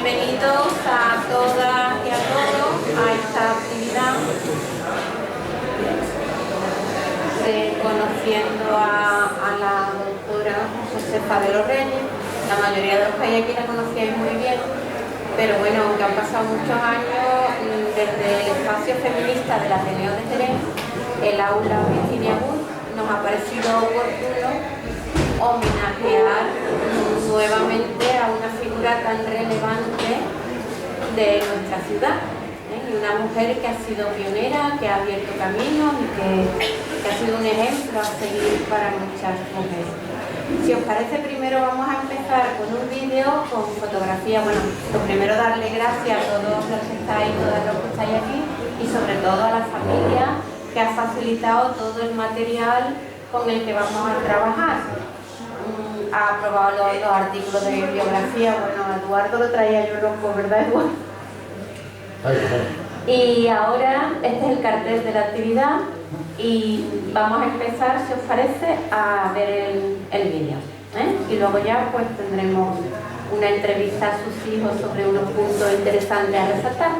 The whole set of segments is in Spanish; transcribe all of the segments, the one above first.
Bienvenidos a todas y a todos a esta actividad de conociendo a la doctora Josefa de los Reyes. La mayoría de los que hay aquí la conocíais muy bien, pero bueno, aunque han pasado muchos años, desde el espacio feminista de la Ateneo de Jerez, el aula Virginia Woolf, nos ha parecido oportuno homenajear nuevamente a una figura tan relevante de nuestra ciudad, y una mujer que ha sido pionera, que ha abierto caminos y que ha sido un ejemplo a seguir para muchas mujeres. Si os parece, primero vamos a empezar con un vídeo con fotografía. Bueno, lo primero darle gracias a todos los que estáis, todos los que estáis aquí, y sobre todo a la familia que ha facilitado todo el material con el que vamos a trabajar. Ha aprobado los artículos de bibliografía. Bueno, Eduardo lo traía yo loco, ¿verdad, Eduardo? Y ahora este es el cartel de la actividad y vamos a empezar, si os parece, a ver el vídeo, y luego ya pues tendremos una entrevista a sus hijos sobre unos puntos interesantes a resaltar.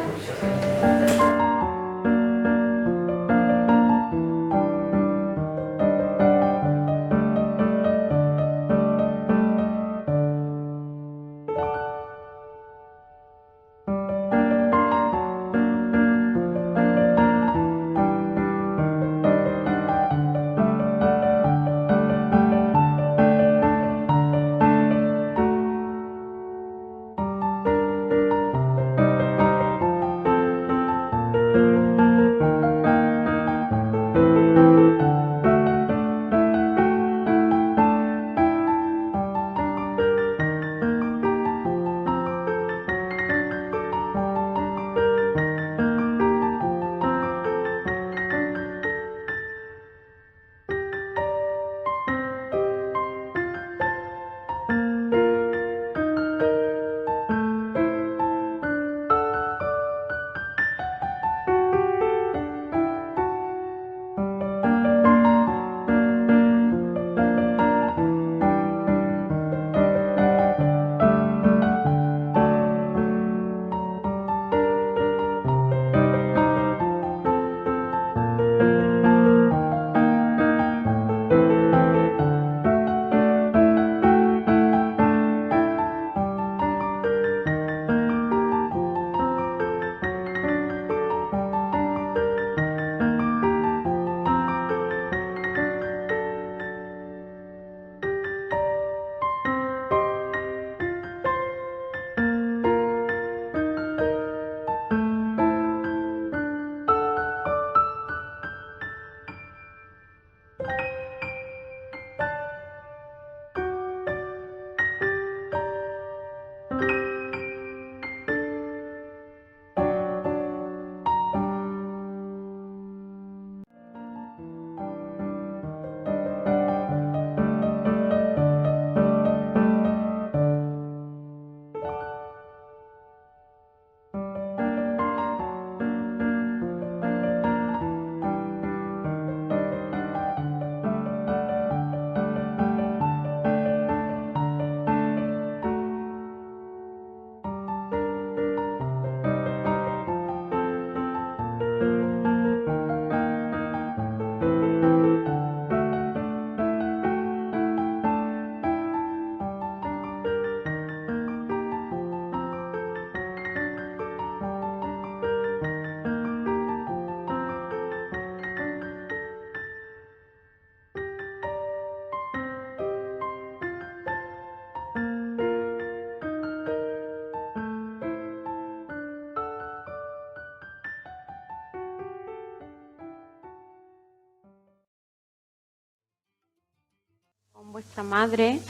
Con vuestra madre,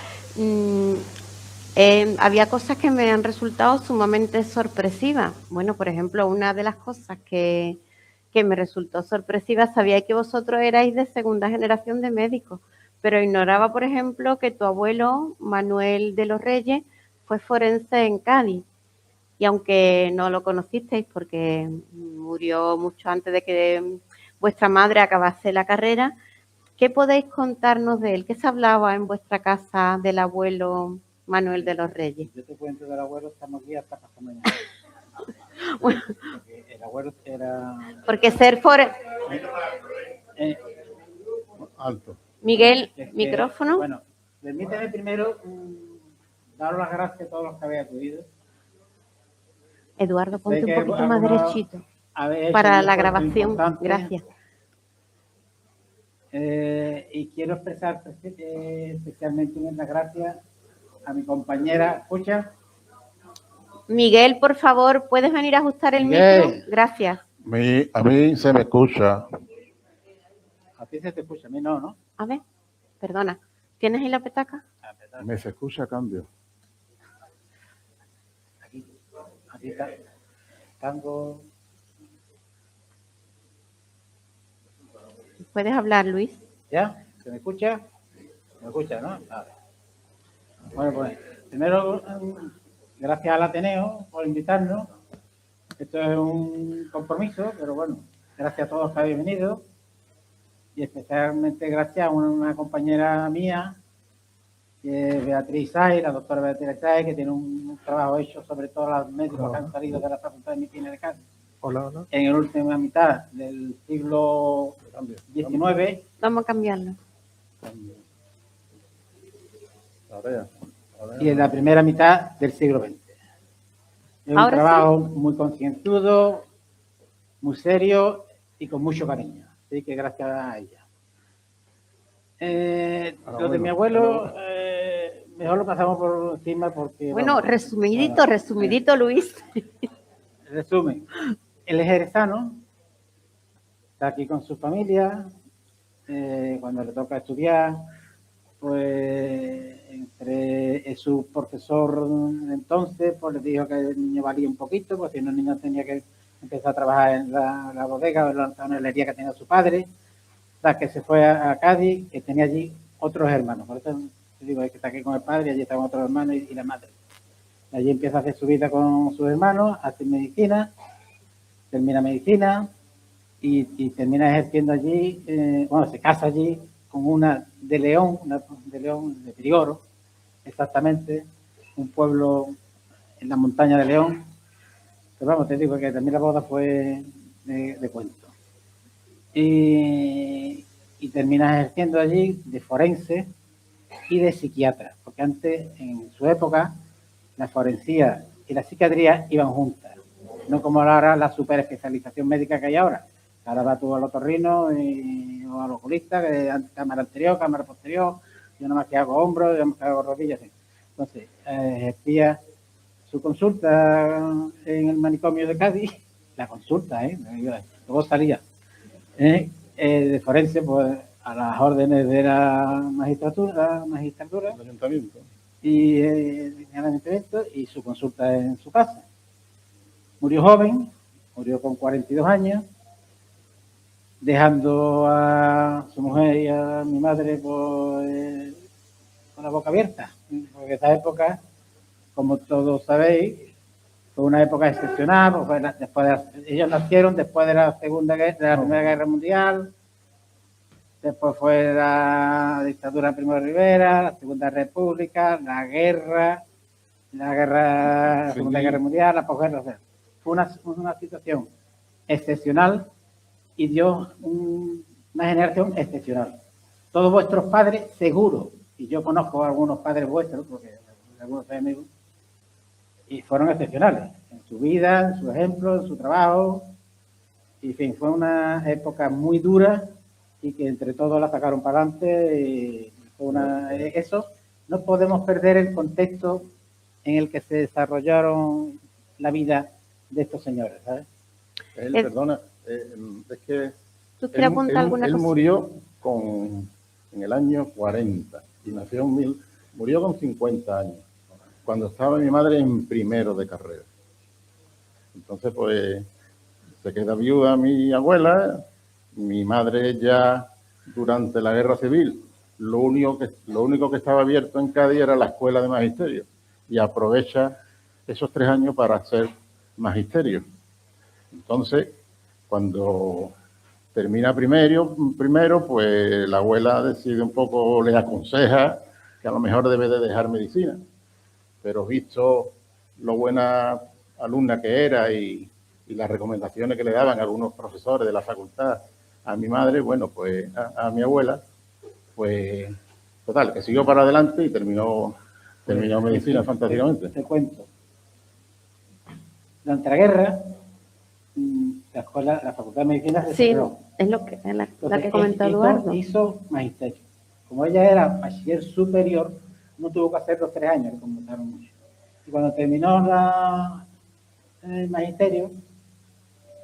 había cosas que me han resultado sumamente sorpresivas. Bueno, por ejemplo, una de las cosas que me resultó sorpresiva, sabía que vosotros erais de segunda generación de médicos, pero ignoraba, por ejemplo, que tu abuelo, Manuel de los Reyes, fue forense en Cádiz. Y aunque no lo conocisteis porque murió mucho antes de que vuestra madre acabase la carrera, ¿qué podéis contarnos de él? ¿Qué se hablaba en vuestra casa del abuelo Manuel de los Reyes. Yo te cuento del abuelo, estamos aquí hasta pasado mañana. Bueno, Porque el abuelo era... porque ser for... alto. Miguel, micrófono. Bueno, permíteme primero daros las gracias a todos los que habéis acudido. Eduardo, ponte un poquito más derechito para la grabación. Gracias. Y quiero expresar especialmente unas gracias a mi compañera. ¿Escucha? Miguel, por favor, ¿puedes venir a ajustar el Miguel. micro? Gracias. A mí se me escucha. A ti se te escucha, a mí no, ¿no? A ver, perdona. ¿Tienes ahí la petaca? Me se escucha a cambio. Aquí está. Tango. ¿Puedes hablar, Luis? ¿Ya? ¿Se me escucha? ¿Me escucha, no? Vale. Bueno, pues, primero, gracias al Ateneo por invitarnos. Esto es un compromiso, pero bueno, gracias a todos que habéis venido. Y especialmente gracias a una compañera mía, que es Beatriz Sáez, la doctora Beatriz Sáez, que tiene un trabajo hecho sobre todos los médicos que han salido de la Facultad de Medicina de Cádiz. Hola. En la última mitad del siglo XIX. Vamos a cambiarlo. Y en la primera mitad del siglo XX. Es un trabajo muy concienzudo, muy serio y con mucho cariño. Así que gracias a ella. Lo de mi abuelo, mejor lo pasamos por encima porque... Bueno, vamos, resumidito, Luis. Resumen. Él es jerezano, está aquí con su familia. Cuando le toca estudiar, pues entre su profesor entonces, pues le dijo que el niño valía un poquito, porque si no el niño tenía que empezar a trabajar en la bodega o en la tonelería que tenía su padre, hasta que se fue a Cádiz, que tenía allí otros hermanos. Por eso digo, es que está aquí con el padre, y allí están otros hermanos y la madre. Y allí empieza a hacer su vida con sus hermanos, hace medicina, termina medicina y termina ejerciendo allí, se casa allí con una de León, de Prioro, exactamente, un pueblo en la montaña de León. Pero vamos, te digo que también la boda fue de cuento. Y termina ejerciendo allí de forense y de psiquiatra, porque antes, en su época, la forensía y la psiquiatría iban juntas, no como ahora la superespecialización médica que hay ahora. Ahora va tú al otorrino o al oculista, que cámara anterior, cámara posterior, yo nada más que hago hombros, yo nada más que hago rodillas. Entonces, ejercía su consulta en el manicomio de Cádiz, la consulta, luego salía de forense, pues a las órdenes de la magistratura, el ayuntamiento, y su consulta en su casa. Murió joven, murió con 42 años, dejando a su mujer y a mi madre pues, con la boca abierta, porque esa época, como todos sabéis, fue una época excepcional, porque ellos nacieron después de la Primera Guerra Mundial, después fue la dictadura de Primo de Rivera, la Segunda República, la Segunda Guerra Mundial, la posguerra. Fue una situación excepcional y dio una generación excepcional. Todos vuestros padres, seguro, y yo conozco a algunos padres vuestros, porque algunos son amigos, y fueron excepcionales en su vida, en su ejemplo, en su trabajo. Y, en fin, fue una época muy dura y que entre todos la sacaron para adelante. Y fue eso, no podemos perder el contexto en el que se desarrollaron la vida de estos señores, ¿sabes? Perdona, es que ¿tú quieres apuntar alguna cosa? Él murió en el año 40 y murió con 50 años, cuando estaba mi madre en primero de carrera. Entonces, pues, se queda viuda mi abuela, mi madre ya durante la Guerra Civil, lo único que estaba abierto en Cádiz era la escuela de magisterio, y aprovecha esos 3 años para hacer magisterio. Entonces, cuando termina primero, pues la abuela decide un poco, le aconseja que a lo mejor debe de dejar medicina. pero visto lo buena alumna que era y las recomendaciones que le daban algunos profesores de la facultad a mi madre, bueno, pues a mi abuela, pues total, que siguió para adelante y terminó medicina fantásticamente. Te cuento. Durante la guerra, la Facultad de Medicina se Sí, cerró. es lo que, la Entonces, que comentó Eduardo. hizo magisterio. Como ella era bachiller superior, no tuvo que hacer los 3 años, que conmutaron mucho. Y cuando terminó el magisterio,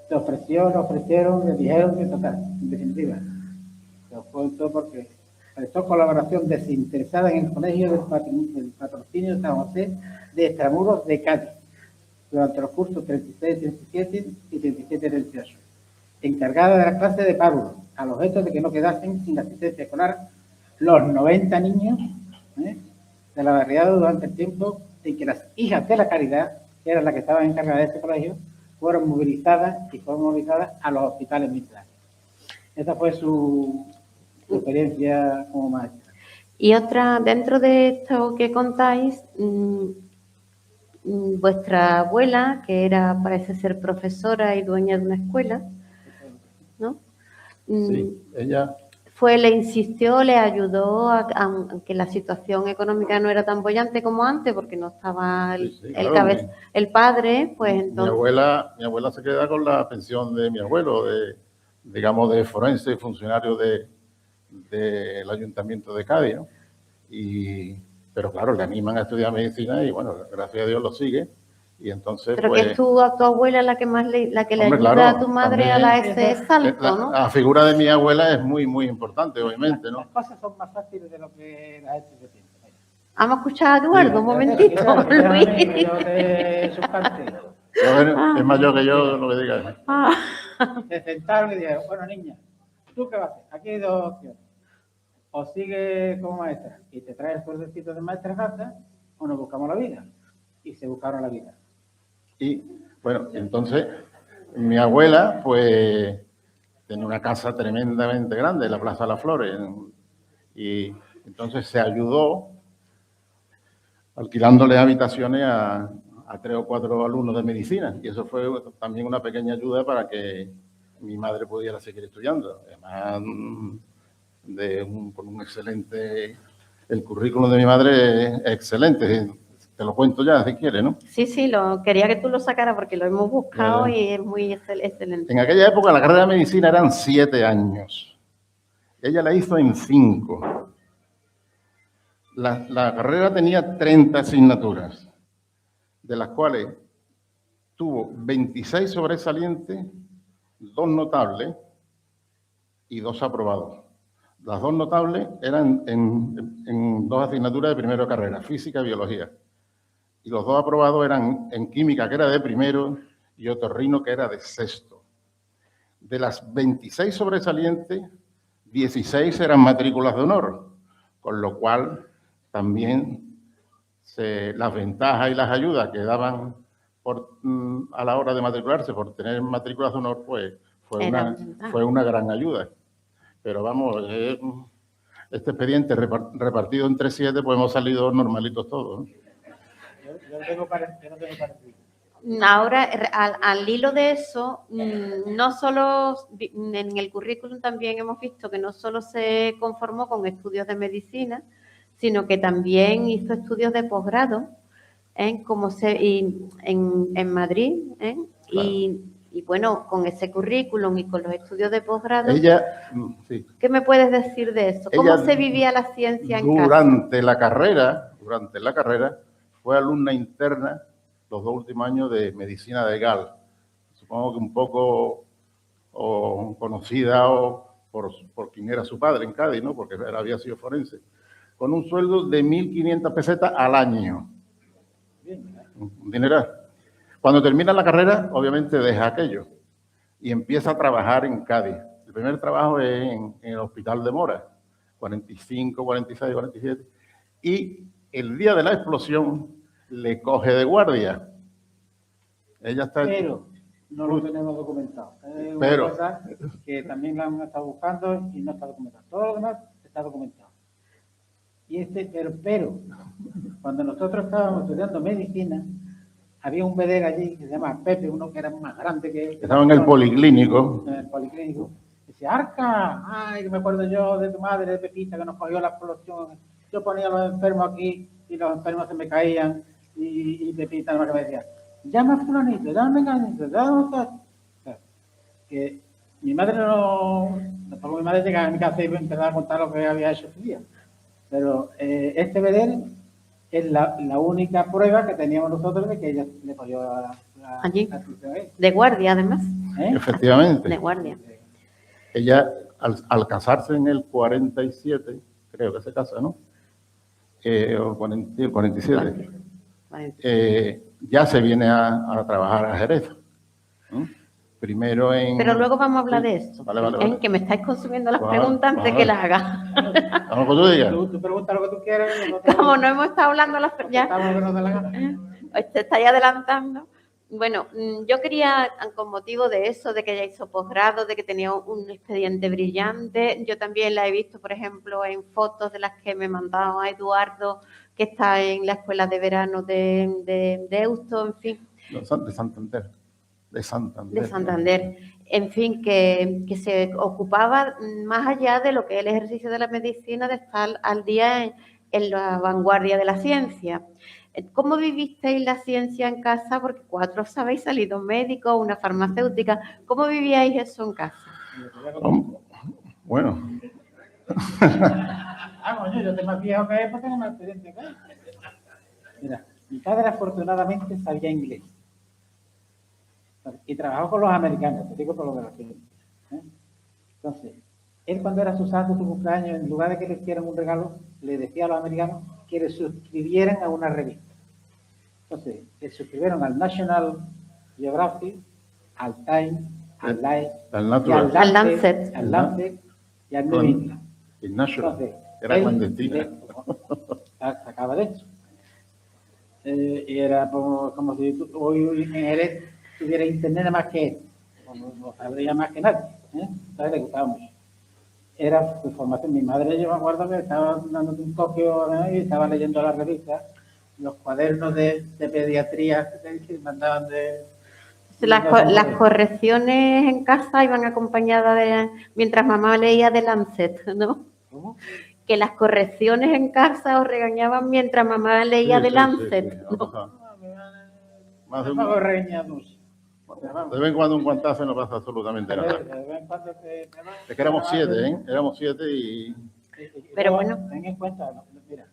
le ofrecieron, le dijeron que total, en definitiva. Lo cuento porque prestó colaboración desinteresada en el colegio del Patrocinio de San José de Extramuros de Cádiz durante los cursos 36-37 y 37-38, encargada de la clase de párvulos, al objeto de que no quedasen sin asistencia escolar los 90 niños de la barriada durante el tiempo en que las hijas de la caridad, que eran las que estaban encargadas de este colegio, fueron movilizadas a los hospitales militares. Esa fue su experiencia como maestra. Y otra, dentro de esto que contáis, vuestra abuela, que parece ser profesora y dueña de una escuela, ¿no? Sí, ella... Le insistió, le ayudó aunque la situación económica no era tan bollante como antes, porque no estaba el padre, pues entonces... Mi abuela se queda con la pensión de mi abuelo, digamos, de forense, funcionario del Ayuntamiento de Cádiz, ¿no? Pero claro, le animan a estudiar medicina y bueno, gracias a Dios lo sigue. Y entonces, pero pues, que es tu abuela la que le ayuda claro, a tu madre también, a ese salto, ¿no? La figura de mi abuela es muy, muy importante, obviamente, ¿no? Las cosas son más fáciles de lo que la gente se piensa. Vamos a escuchar a Eduardo, Sí, un momentito, Luis. Es mayor que yo, lo que diga. Se sentaron y dijeron, bueno, niña, ¿tú qué vas a hacer? Aquí hay 2 opciones. O sigue como maestra y te traes el sueldecito de maestra a casa, o nos buscamos la vida. Y se buscaron la vida. Y bueno, entonces mi abuela pues tenía una casa tremendamente grande en la Plaza de las Flores y entonces se ayudó alquilándole habitaciones a 3 o 4 alumnos de medicina y eso fue también una pequeña ayuda para que mi madre pudiera seguir estudiando. Además con un excelente... El currículum de mi madre es excelente. Te lo cuento ya, si quieres, ¿no? Sí, quería que tú lo sacaras porque lo hemos buscado y es muy excelente. En aquella época la carrera de medicina eran 7 años. Ella la hizo en 5. La carrera tenía 30 asignaturas, de las cuales tuvo 26 sobresalientes, 2 notables y 2 aprobados. Las 2 notables eran en 2 asignaturas de primero de carrera, física y biología. Y los 2 aprobados eran en química, que era de primero, y otorrino, que era de sexto. De las 26 sobresalientes, 16 eran matrículas de honor, con lo cual también las ventajas y las ayudas que daban a la hora de matricularse por tener matrículas de honor, pues fue una gran ayuda. Pero vamos, este expediente repartido entre 7, pues hemos salido normalitos todos, ¿no? Yo no tengo parecido. Ahora, al hilo de eso, no solo en el currículum también hemos visto que no solo se conformó con estudios de medicina, sino que también hizo estudios de posgrado en Madrid. Claro. Y bueno, con ese currículum y con los estudios de posgrado, sí. ¿Qué me puedes decir de eso? ¿Cómo se vivía la ciencia en casa? Durante la carrera, fue alumna interna los 2 últimos años de medicina de GAL. Supongo que un poco conocida por quien era su padre en Cádiz, ¿no? Porque él había sido forense. Con un sueldo de 1.500 pesetas al año. Un dineral. Cuando termina la carrera, obviamente deja aquello y empieza a trabajar en Cádiz. El primer trabajo es en el Hospital de Mora, 45, 46, 47. Y el día de la explosión le coge de guardia. Ella está... Pero no lo tenemos documentado. Es una cosa que también la han estado buscando y no está documentado. Todo lo demás está documentado. Y pero, cuando nosotros estábamos estudiando medicina, había un bedel allí que se llama Pepe, uno que era más grande que... Estaba en el policlínico. En el policlínico. Decía, Arca, ay, que me acuerdo yo de tu madre, de Pepita, que nos cogió la explosión. Yo ponía a los enfermos aquí y los enfermos se me caían y Pepita nada más que me decía, llama a fulanito, llama a menganito, llama a... Que mi madre tampoco mi madre llegaba a mi casa y me empezaba a contar lo que había hecho ese día. Pero este bedel es la única prueba que teníamos nosotros de que ella le cogió allí, la de guardia además. Efectivamente. De guardia. Ella, al casarse en el 47, creo que se casa, ¿no? O el 47, ya se viene a trabajar a Jerez. Primero en... Pero luego vamos a hablar de esto. Vale. Que me estáis consumiendo las preguntas antes que las haga. Vamos con tu diga. Tú preguntas lo que tú quieras. Como no hemos estado hablando ya. Te estáis adelantando. Bueno, yo quería, con motivo de eso, de que ya hizo posgrado, de que tenía un expediente brillante, yo también la he visto, por ejemplo, en fotos de las que me mandaba a Eduardo, que está en la escuela de verano de Deusto, en fin. De Santander. De Santander. En fin, que se ocupaba más allá de lo que es el ejercicio de la medicina, de estar al día en la vanguardia de la ciencia. ¿Cómo vivisteis la ciencia en casa? Porque 4 os habéis salido médicos, una farmacéutica. ¿Cómo vivíais eso en casa? Bueno. Yo estoy más viejo que él porque tengo más experiencia que él. Mira, mi padre afortunadamente sabía inglés. Y trabajó con los americanos, te digo por lo de los que... Entonces, él cuando era su santo, su cumpleaños, en lugar de que le hicieran un regalo, le decía a los americanos que le suscribieran a una revista. Entonces, le suscribieron al National Geographic, al Time, al Life, al Lancet y al New England. El National, era clandestina. Sacaba de eso. Y era como si hoy en Jerez tuviera internet más que él. No sabría más que nadie. Entonces le gustaba mucho. Era su formación. Mi madre, yo me acuerdo que estaba dando un copio y estaba leyendo la revista, los cuadernos de pediatría que mandaban de... Las correcciones en casa iban acompañadas de... Mientras mamá leía de Lancet, ¿no? ¿Cómo? Que las correcciones en casa os regañaban mientras mamá leía de Lancet. ¿No? Más de una regaña mucho. De vez en cuando un guantazo no pasa absolutamente nada. Es que éramos 7, ¿eh? Éramos 7 y... Pero bueno. Ten en cuenta, mira.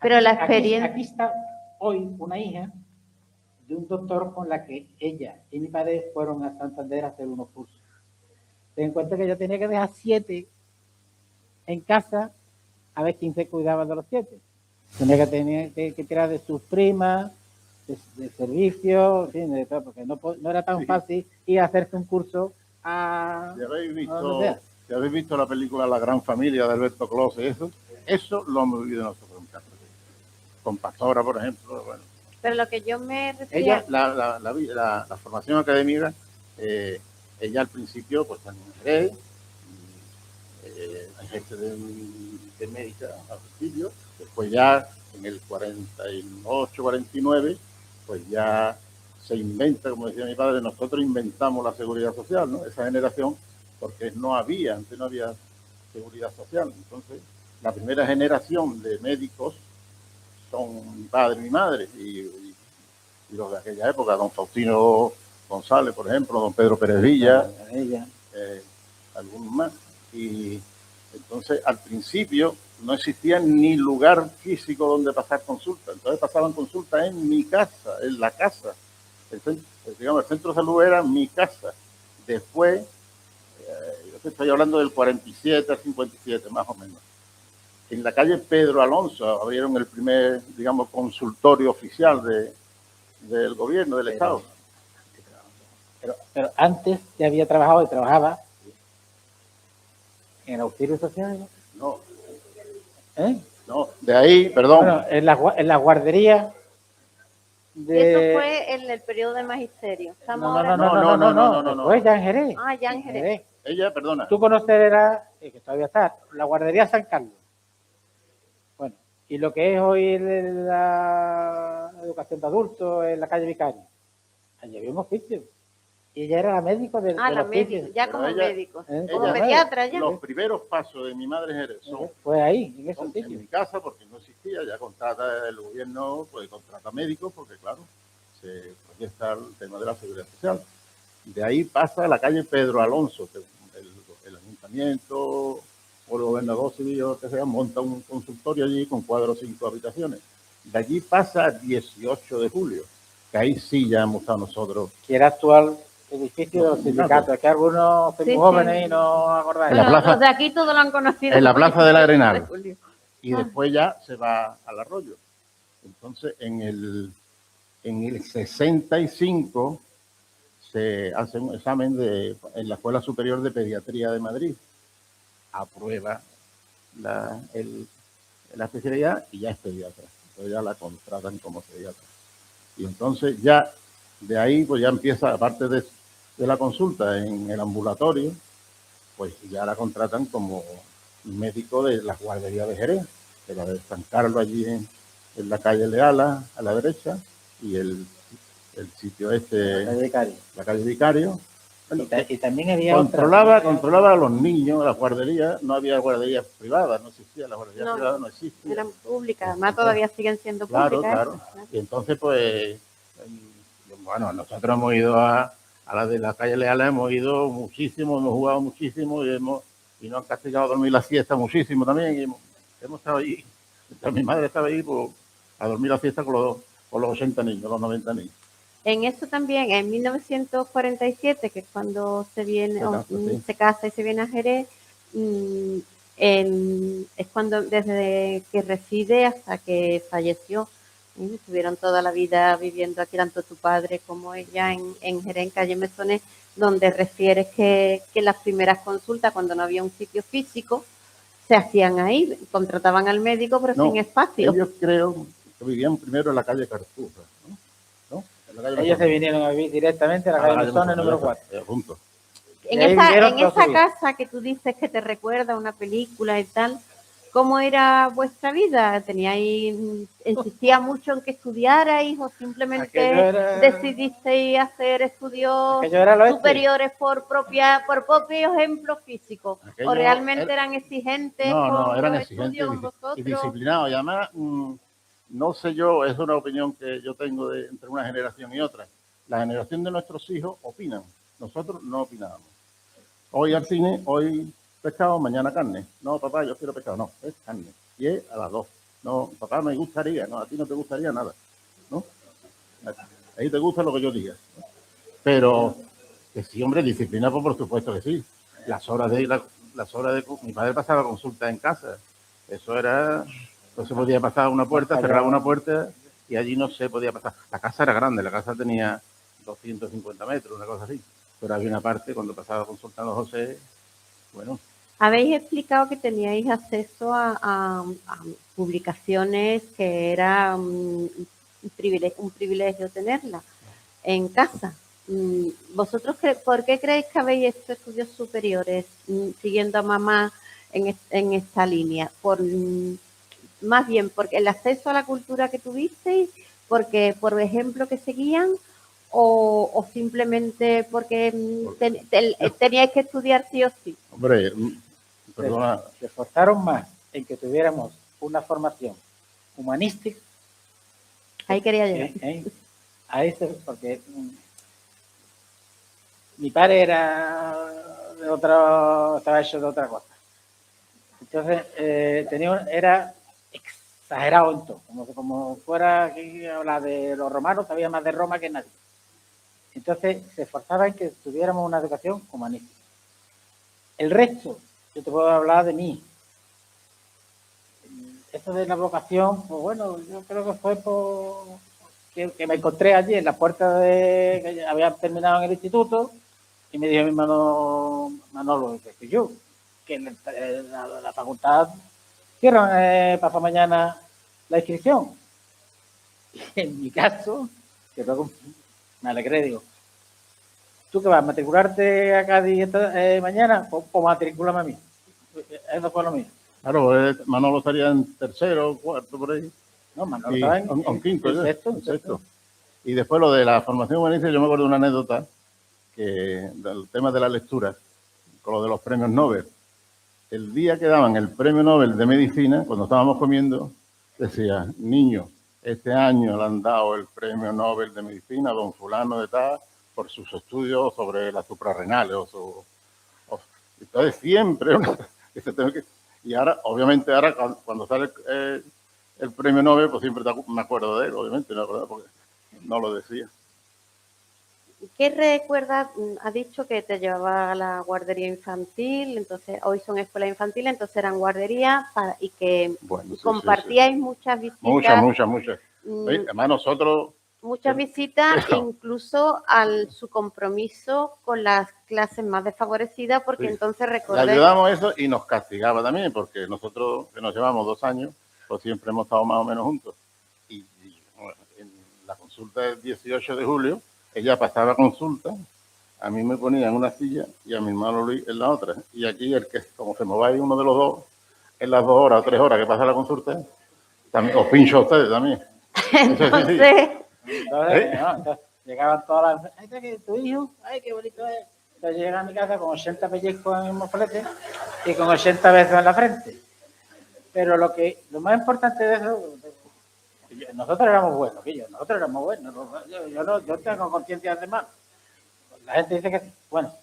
Pero la experiencia... Aquí está hoy una hija de un doctor con la que ella y mi padre fueron a Santander a hacer unos cursos. Ten en cuenta que yo tenía que dejar 7 en casa a ver quién se cuidaba de los 7. Tenía que tirar de sus primas, de servicio, en fin, de todo, porque no era tan fácil ir a hacerse un curso a... Si habéis visto la película La Gran Familia de Alberto Close, eso lo hemos vivido nosotros en casa. Con Pastora, por ejemplo. Bueno. Pero lo que yo me refería... Ella, la formación académica, ella al principio, pues en Jerez, ejerce de médica al principio, después ya en el 48, 49, pues ya se inventa, como decía mi padre, nosotros inventamos la seguridad social, ¿no? Esa generación, porque antes no había seguridad social. Entonces, la primera generación de médicos son mi padre y mi madre, y los de aquella época, don Faustino González, por ejemplo, don Pedro Pérez Villa, algunos más. Y entonces, al principio, no existía ni lugar físico donde pasar consulta. Entonces pasaban consultas en mi casa, en la casa. El centro de salud era mi casa. Después, yo estoy hablando del 47 al 57, más o menos. En la calle Pedro Alonso abrieron el primer, consultorio oficial del gobierno, del Estado. Pero antes ya había trabajado y trabajaba en el auxilio social. No. No, de ahí, perdón. Bueno, en la guardería Eso fue en el periodo de magisterio. No. Fue ya en Jerez. Ah, ya en Jerez. Ella, perdona. Tú conocerás, que todavía está, la guardería San Carlos. Bueno, Y lo que es hoy la educación de adultos en la calle Vicario, allí había un hospicio. Y ella era la médico del la hospicio. médico, ya Pero como ella- médico, ella- como ella- pediatra ya. Los primeros pasos de mi madre Jerez son Fue ahí, en esos en sitios. mi casa, porque no existía, ya contrata el gobierno, pues contrata médicos, porque claro, se proyecta el tema de la seguridad social. De ahí pasa a la calle Pedro Alonso, que el ayuntamiento o el gobernador civil o que sea, monta un consultorio allí con 4 o 5 habitaciones. De allí pasa a 18 de julio, que ahí sí ya hemos estado nosotros. Que era actual edificio de los sindicatos. Es que algunos son Sí, muy jóvenes sí. y no acordáis. En la Bueno, plaza- los de aquí todos lo han conocido. en la como plaza del 18 Arenal. de julio. Y después ya se va al arroyo. Entonces, en el 65 se hace un examen en la Escuela Superior de Pediatría de Madrid. Aprueba la especialidad y ya es pediatra. Entonces ya la contratan como pediatra. Y entonces ya de ahí pues ya empieza, aparte de la consulta en el ambulatorio, pues ya la contratan como médico de la guardería de Jerez, que la de San Carlos allí en la calle Leala, a la derecha, y el sitio la calle Vicario. Bueno, Y también había controlaba a los niños, las guarderías, no había guarderías privadas, no existía, las guarderías No, privadas no existían. Eran públicas, además todavía siguen siendo Claro, públicas. claro. Y entonces, pues, bueno, nosotros hemos ido a la de la calle Leala, hemos ido muchísimo, hemos jugado muchísimo y nos han castigado a dormir la siesta muchísimo también. Y hemos estado allí. Mi madre estaba ahí pues, a dormir la siesta con los 80 niños, los 90 niños. En eso también, en 1947, que es cuando se viene, Sí. se casa y se viene a Jerez, es cuando desde que reside hasta que falleció, estuvieron toda la vida viviendo aquí, tanto tu padre como ella en Jerez, en calle Mesones, donde refieres que las primeras consultas, cuando no había un sitio físico, se hacían ahí, contrataban al médico, pero sin espacio. Ellos creo que vivían primero en la calle Cartuja, ¿no? Ellos se vinieron a vivir directamente a la calle Mesones número 4. Juntos. En Y ahí vivieron toda esa su vida. casa que tú dices que te recuerda a una película y tal, ¿cómo era vuestra vida? ¿Teníais, insistía mucho en que estudiarais o simplemente Aquello era- decidisteis hacer estudios Aquello era lo este. superiores por propio ejemplo físico? Aquello ¿O realmente era- eran exigentes No, con eran los exigentes estudios con y vosotros? disciplinados. Y además, no sé yo, es una opinión que yo tengo entre una generación y otra. La generación de nuestros hijos opinan, nosotros no opinábamos. Hoy al cine, hoy pescado, mañana carne. No, papá, yo quiero pescado. No, es carne. Y es a las 2. No, papá, me gustaría. No, a ti no te gustaría nada. ¿No? Ahí te gusta lo que yo diga. ¿No? Pero que sí, hombre, disciplina, pues por supuesto que sí. Las horas de mi padre pasaba consulta en casa. Eso era, no se podía pasar una puerta, cerraba una puerta y allí no se podía pasar. La casa era grande, la casa tenía 250 metros, una cosa así. Pero había una parte, cuando pasaba consultando a José, bueno. Habéis explicado que teníais acceso a publicaciones que era un privilegio tenerlas en casa. ¿Vosotros por qué creéis que habéis hecho estudios superiores siguiendo a mamá en esta línea? Más bien porque el acceso a la cultura que tuvisteis, porque por ejemplo que seguían, o simplemente porque teníais que estudiar sí o sí. Hombre, perdona. Se esforzaron más en que tuviéramos una formación humanística. Ahí quería llegar. A ese, porque mi padre era de estaba hecho de otra cosa. Entonces, era exagerado en todo, como fuera aquí hablar de los romanos, sabía más de Roma que nadie. Entonces, se esforzaba en que tuviéramos una educación humanística. El resto, yo te puedo hablar de mí. Esto de la vocación, pues bueno, yo creo que fue que me encontré allí en la puerta que había terminado en el instituto y me dijo mi hermano Manolo, que yo, que la facultad cierran para mañana la inscripción. Y en mi caso, que luego me alegré, digo, ¿tú qué vas a matricularte a Cádiz mañana? Pues matricúlame a mí. Eso fue lo mío. Claro, Manolo estaría en tercero, cuarto, por ahí. No, Manolo Y estaba en quinto, en ya, sexto, en sexto. Y después lo de la formación humanista, yo me acuerdo de una anécdota que del tema de la lectura, con lo de los premios Nobel. El día que daban el premio Nobel de Medicina, cuando estábamos comiendo, decía, niño, este año le han dado el premio Nobel de Medicina a don fulano de tal por sus estudios sobre las suprarrenales entonces siempre y ahora, obviamente, ahora cuando sale el premio Nobel, pues siempre me acuerdo de él, obviamente, me acuerdo porque no lo decía. ¿Qué recuerdas? Has dicho que te llevaba a la guardería infantil, entonces hoy son escuelas infantiles, entonces eran guarderías y que Bueno, sí, compartíais sí. muchas visitas. Muchas. Además, nosotros... Muchas visitas, incluso su compromiso con las clases más desfavorecidas, porque sí. entonces Le recordé... ayudamos eso y nos castigaba también, porque nosotros, que nos llevamos 2 años, pues siempre hemos estado más o menos juntos. Y bueno, en la consulta del 18 de julio, ella pasaba consulta, a mí me ponía en una silla y a mi hermano Luis en la otra. Y aquí, el que, como se me va a ir uno de los dos, en las 2 horas o 3 horas que pasa la consulta, también, os pincho a ustedes también. Entonces... Entonces, llegaban todas las... Ay, tu hijo, ay, qué bonito es. Entonces llegué a mi casa con 80 pellizcos en el moflete y con 80 besos en la frente. Pero lo más importante de eso, nosotros éramos buenos, nosotros éramos buenos. Yo tengo conciencia de mal. La gente dice que sí. Bueno,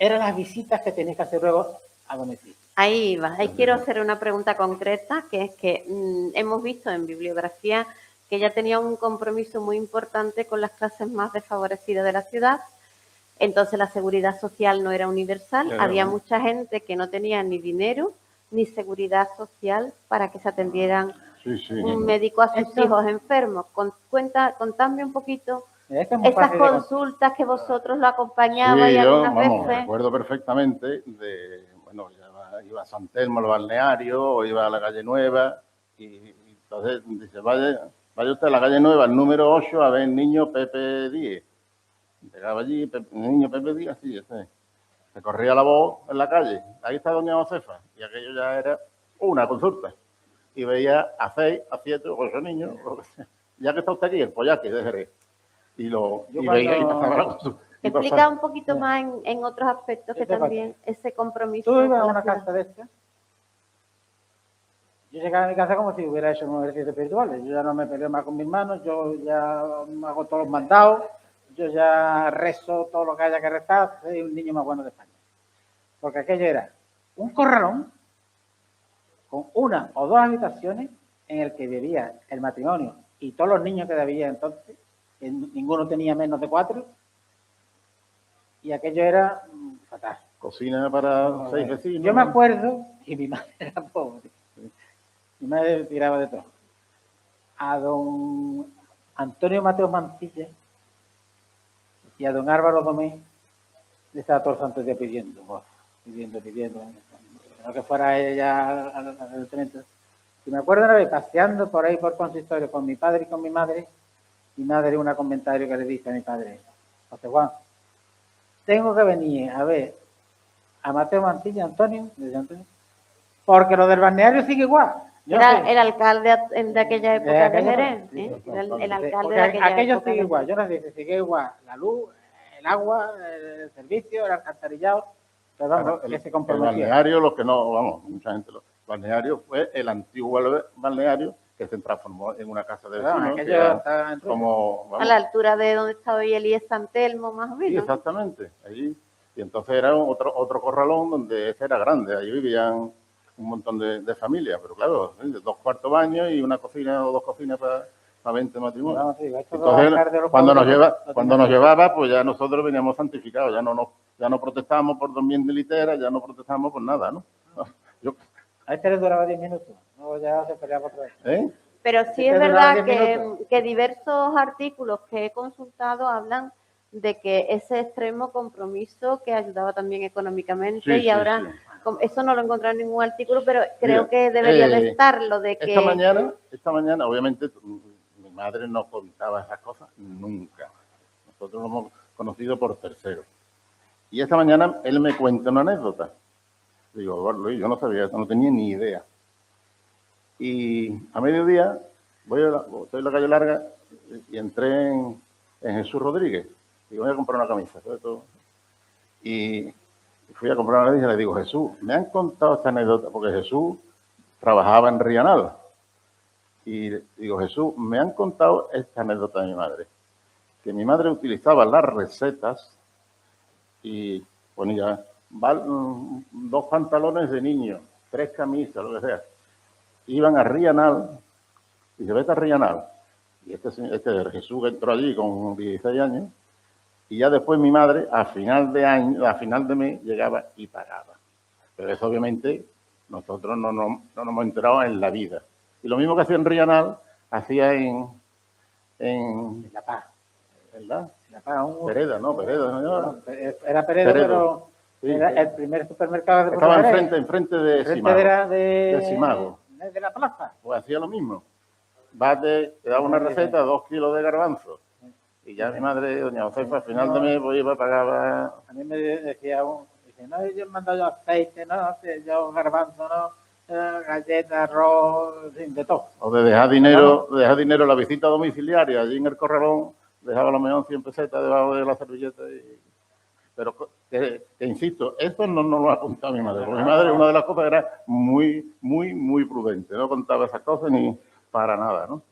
eran las visitas que tenías que hacer luego a domicilio. Ahí va. Ahí quiero hacer una pregunta concreta, que es que hemos visto en bibliografía que ella tenía un compromiso muy importante con las clases más desfavorecidas de la ciudad. Entonces la seguridad social no era universal. Claro. Había mucha gente que no tenía ni dinero ni seguridad social para que se atendieran un médico a sus hijos enfermos. Contadme un poquito esas consultas que vosotros lo acompañabais algunas veces. Recuerdo perfectamente bueno, iba a San Telmo, al balneario, o iba a la calle Nueva, y entonces dice, vaya usted a la calle Nueva, el número 8, a ver el niño Pepe 10. Llegaba allí, niño Pepe 10, así, se corría la voz en la calle, ahí está doña Josefa, y aquello ya era una consulta. Y veía a 6, a 7, 8 niños, ya que está usted aquí, el pollaque de Jerez. Y veía y pasaba la consulta. Explica un poquito más en otros aspectos que también ese compromiso. Tú ibas a una casa de esta. Yo llegaba a mi casa como si hubiera hecho un ejercicio espiritual. Yo ya no me peleo más con mis manos, yo ya hago todos los mandados, yo ya rezo todo lo que haya que rezar. Soy un niño más bueno de España. Porque aquello era un corralón con 1 o 2 habitaciones en el que vivía el matrimonio y todos los niños que había entonces, que ninguno tenía menos de 4, y aquello era fatal. Cocina para 6 vecinos. Yo me acuerdo, y mi madre era pobre, mi madre tiraba de todo, a don Antonio Mateo Mantilla y a don Álvaro Domé le estaba todo el santo día pidiendo, no que fuera ella al ayuntamiento. Y me acuerdo una vez paseando por ahí por consistorio con mi padre y con mi madre un comentario que le dice a mi padre, José Juan, tengo que venir a ver a Mateo Mantilla, Antonio, porque lo del balneario sigue igual. Era el alcalde de aquella época de Jerez. El alcalde de aquella aquello época. sigue igual, yo no sé si sigue igual la luz, el agua, el servicio, el alcantarillado, pero vamos, que se comprometía. El balneario, los que no, vamos, mucha gente el balneario fue el antiguo balneario que se transformó en una casa de vecinos. A la altura de donde está hoy el IES San Telmo, más o menos. Sí, exactamente, allí. Y entonces era otro corralón donde ese era grande, allí vivían un montón de familias, pero claro, 2 cuartos baños y una cocina o 2 cocinas para 20 matrimonios. No, sí, entonces, cuando nos llevaba, pues ya nosotros veníamos santificados, ya no protestábamos por dormir en litera, ya no protestábamos por nada, ¿no? A este le duraba 10 minutos, luego ya se peleaba otra vez. Pero sí es verdad que diversos artículos que he consultado hablan de que ese extremo compromiso que ayudaba también económicamente ahora eso no lo he encontrado en ningún artículo, pero creo que debería de estarlo. Esta mañana, obviamente, mi madre no contaba esas cosas nunca. Nosotros lo hemos conocido por terceros. Y esta mañana él me cuenta una anécdota. Digo, "Bueno, Luis, yo no sabía eso, no tenía ni idea". Y a mediodía estoy en la calle Larga y entré en Jesús Rodríguez. Digo, voy a comprar una camisa. ¿Sabes todo? Y fui a comprar una camisa y le digo, Jesús, me han contado esta anécdota, porque Jesús trabajaba en Rianal. Y digo, Jesús, me han contado esta anécdota de mi madre, que mi madre utilizaba las recetas y ponía 2 pantalones de niño, 3 camisas, lo que sea. Iban a Rianal, y se vete a Rianal. Y este Jesús entró allí con 16 años, y ya después mi madre, a final de mes, llegaba y pagaba. Pero eso obviamente nosotros no nos hemos enterado en la vida. Y lo mismo que hacía en Rianal, hacía en La Paz. ¿verdad? La Paz, Pereda, ¿no? Pereda, ¿no? Era Peredo, Peredo. pero Sí, era sí. el primer supermercado de Estaba Portugalete. enfrente de Enfrente Simago. de Simago. de la plaza. Pues hacía lo mismo. Te daba una receta, 2 kilos de garbanzo. Y ya mi madre, doña Josefa, al final de mes, pues iba a pagar. A mí me decía dice, no, yo mando yo aceite, no, yo garbanzo, no, galletas, arroz, en fin, de todo. O de dejar dinero en la visita domiciliaria, allí en el corralón, dejaba a lo mejor 100 pesetas debajo de la servilleta. Pero que insisto, esto no lo ha contado mi madre, porque mi madre, una de las cosas, era muy prudente, no contaba esas cosas ni para nada, ¿no?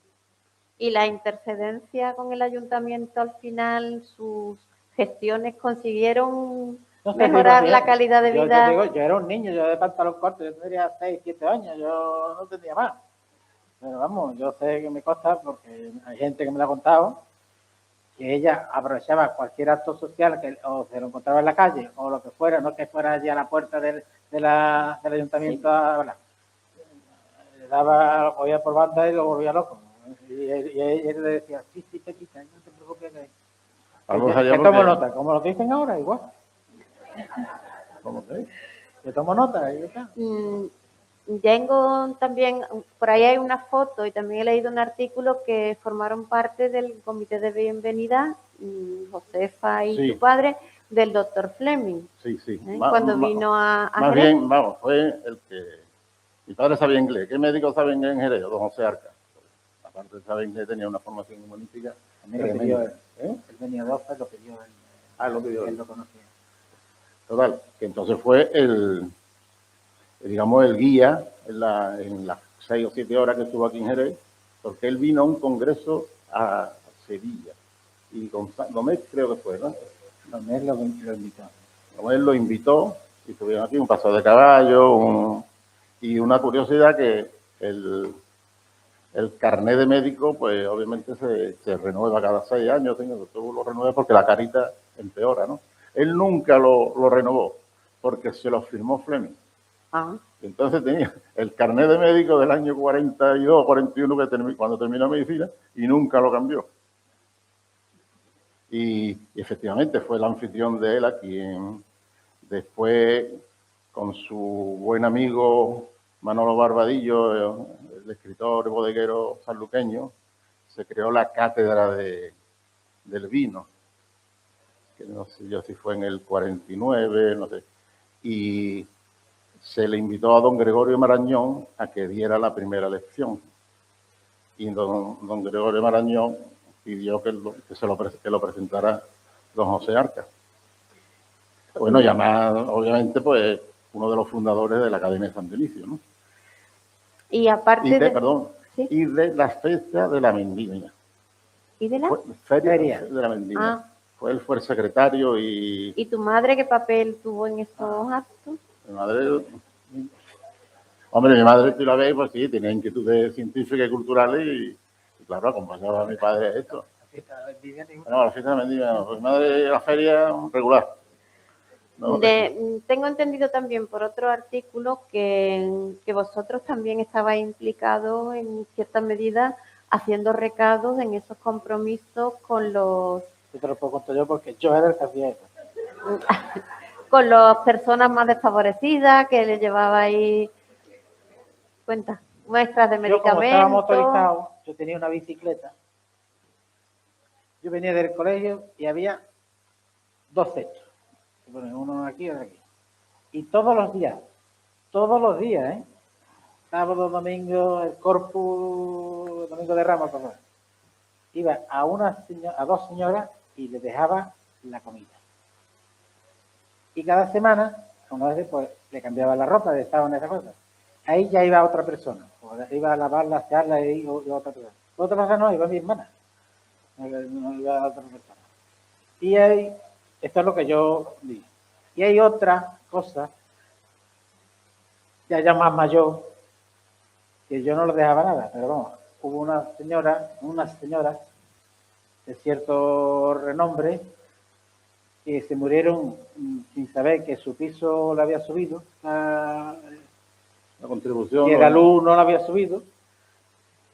Y la intercedencia con el ayuntamiento al final, sus gestiones consiguieron No sé, mejorar digo, la calidad de vida. yo era un niño, yo de pantalón corto, yo tendría 6, 7 años, yo no tenía más. Pero vamos, yo sé que me consta, porque hay gente que me lo ha contado, que ella aprovechaba cualquier acto social que o se lo encontraba en la calle o lo que fuera, no que fuera allí a la puerta del ayuntamiento, ¿verdad? Le daba, cogía por banda y lo volvía loco. Y él le decía, sí, Pepita, no te preocupes. Que tomo nota, como lo que dicen ahora, igual. ¿Cómo que? Yo tomo nota, y está. Tengo también, por ahí hay una foto y también he leído un artículo que formaron parte del comité de bienvenida, Josefa y Sí. tu padre, del doctor Fleming. Sí. Cuando vino a Más Jerez. bien, vamos, fue el que... Mi padre sabía inglés. ¿Qué médico sabe inglés en Jerez? Don José Arca. Aparte de saber inglés, tenía una formación humanística. También lo pidió él. Él venía de Ofa, lo pidió él. Lo pidió él lo conocía. Total, que entonces fue el guía en las 6 o 7 horas que estuvo aquí en Jerez, porque él vino a un congreso a Sevilla. Y Gómez creo que fue, ¿no? Gómez lo invitó. Gómez lo invitó y tuvieron aquí un paseo de caballo y una curiosidad que el carnet de médico, pues obviamente se renueva cada 6 años, tú lo renuevas porque la carita empeora, ¿no? Él nunca lo renovó porque se lo firmó Fleming. Ah. Entonces tenía el carnet de médico del año 42, 41, cuando terminó medicina, y nunca lo cambió. Y efectivamente fue el anfitrión de él aquí. Después, con su buen amigo Manolo Barbadillo, el escritor bodeguero sanluqueño, se creó la cátedra del vino, que no sé yo si fue en el 49, no sé, y se le invitó a don Gregorio Marañón a que diera la primera lección. Y don Gregorio Marañón pidió que lo presentara don José Arca. Bueno, y además, obviamente, pues, uno de los fundadores de la Academia de San Dionisio, ¿no? Y aparte ¿sí? Y de la fecha de la vendimia. ¿Y de la? Feria de la vendimia. Ah. Él fue el secretario y... ¿Y tu madre qué papel tuvo en estos actos? Mi madre... Hombre, mi madre, tú la ves, pues sí, tenía inquietudes científicas y culturales y claro, acompañaba a mi padre a esto. No, la fiesta de la vendimia no. Mi madre, la feria regular. No, tengo entendido también por otro artículo que vosotros también estabais implicados en cierta medida haciendo recados en esos compromisos con los... Yo te lo puedo contar yo porque yo era el que hacía eso. Con las personas más desfavorecidas, que le llevabais muestras de medicamentos. Yo como estaba motorizado, yo tenía una bicicleta. Yo venía del colegio y había 2 centros. Bueno, uno aquí y otro aquí. Y todos los días, todos los días, ¿eh? Sábado, domingo, el Corpus, domingo de Ramos, perdón. Iba a dos señoras y les dejaba la comida. Y cada semana, una vez pues, le cambiaba la ropa, de sábana, esa cosa. Ahí ya iba otra persona. O iba a lavarla, asearla y iba otra persona. Otra persona no, iba mi hermana. No iba otra persona. Y ahí, esto es lo que yo digo. Y hay otra cosa, ya más mayor, que yo no le dejaba nada, pero vamos, hubo unas señoras de cierto renombre que se murieron sin saber que su piso le había subido, La contribución. que la luz no la había subido,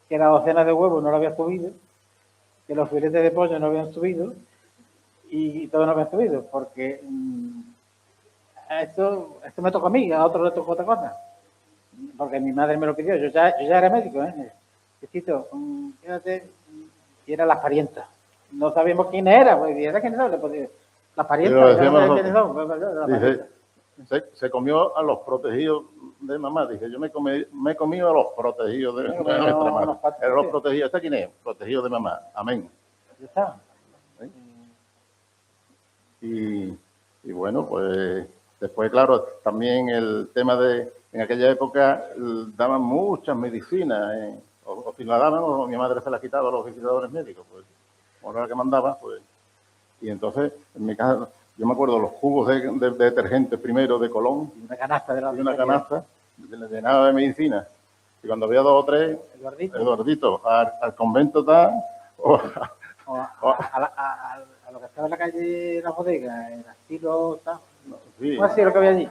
que la docena de huevos no la había subido, que los filetes de pollo no habían subido y todo no había subido, porque esto me tocó a mí, a otro le tocó otra cosa, porque mi madre me lo pidió, yo ya era médico, Necesito, quédate, y eran las parientas. No sabíamos quién era, pues era quién era, las parientas. Se comió a los protegidos de mamá. Dije, yo me he comido a los protegidos de nuestra madre. Eran los protegidos. ¿Este quién es? Protegidos de mamá. Amén. Ya está. ¿Sí? Y bueno, pues después, claro, también el tema de, en aquella época daban muchas medicinas, o si la daban, o mi madre se las quitaba a los visitadores médicos, pues, como era la que mandaba, pues. Y entonces, en mi casa, yo me acuerdo los jugos de detergente primero de Colón, una canasta y una canasta llenada de medicina. Y cuando había dos o tres, Eduardito, al convento está, a lo que estaba en la calle La Bodega, el asilo, sí, ¿cómo así lo que había allí?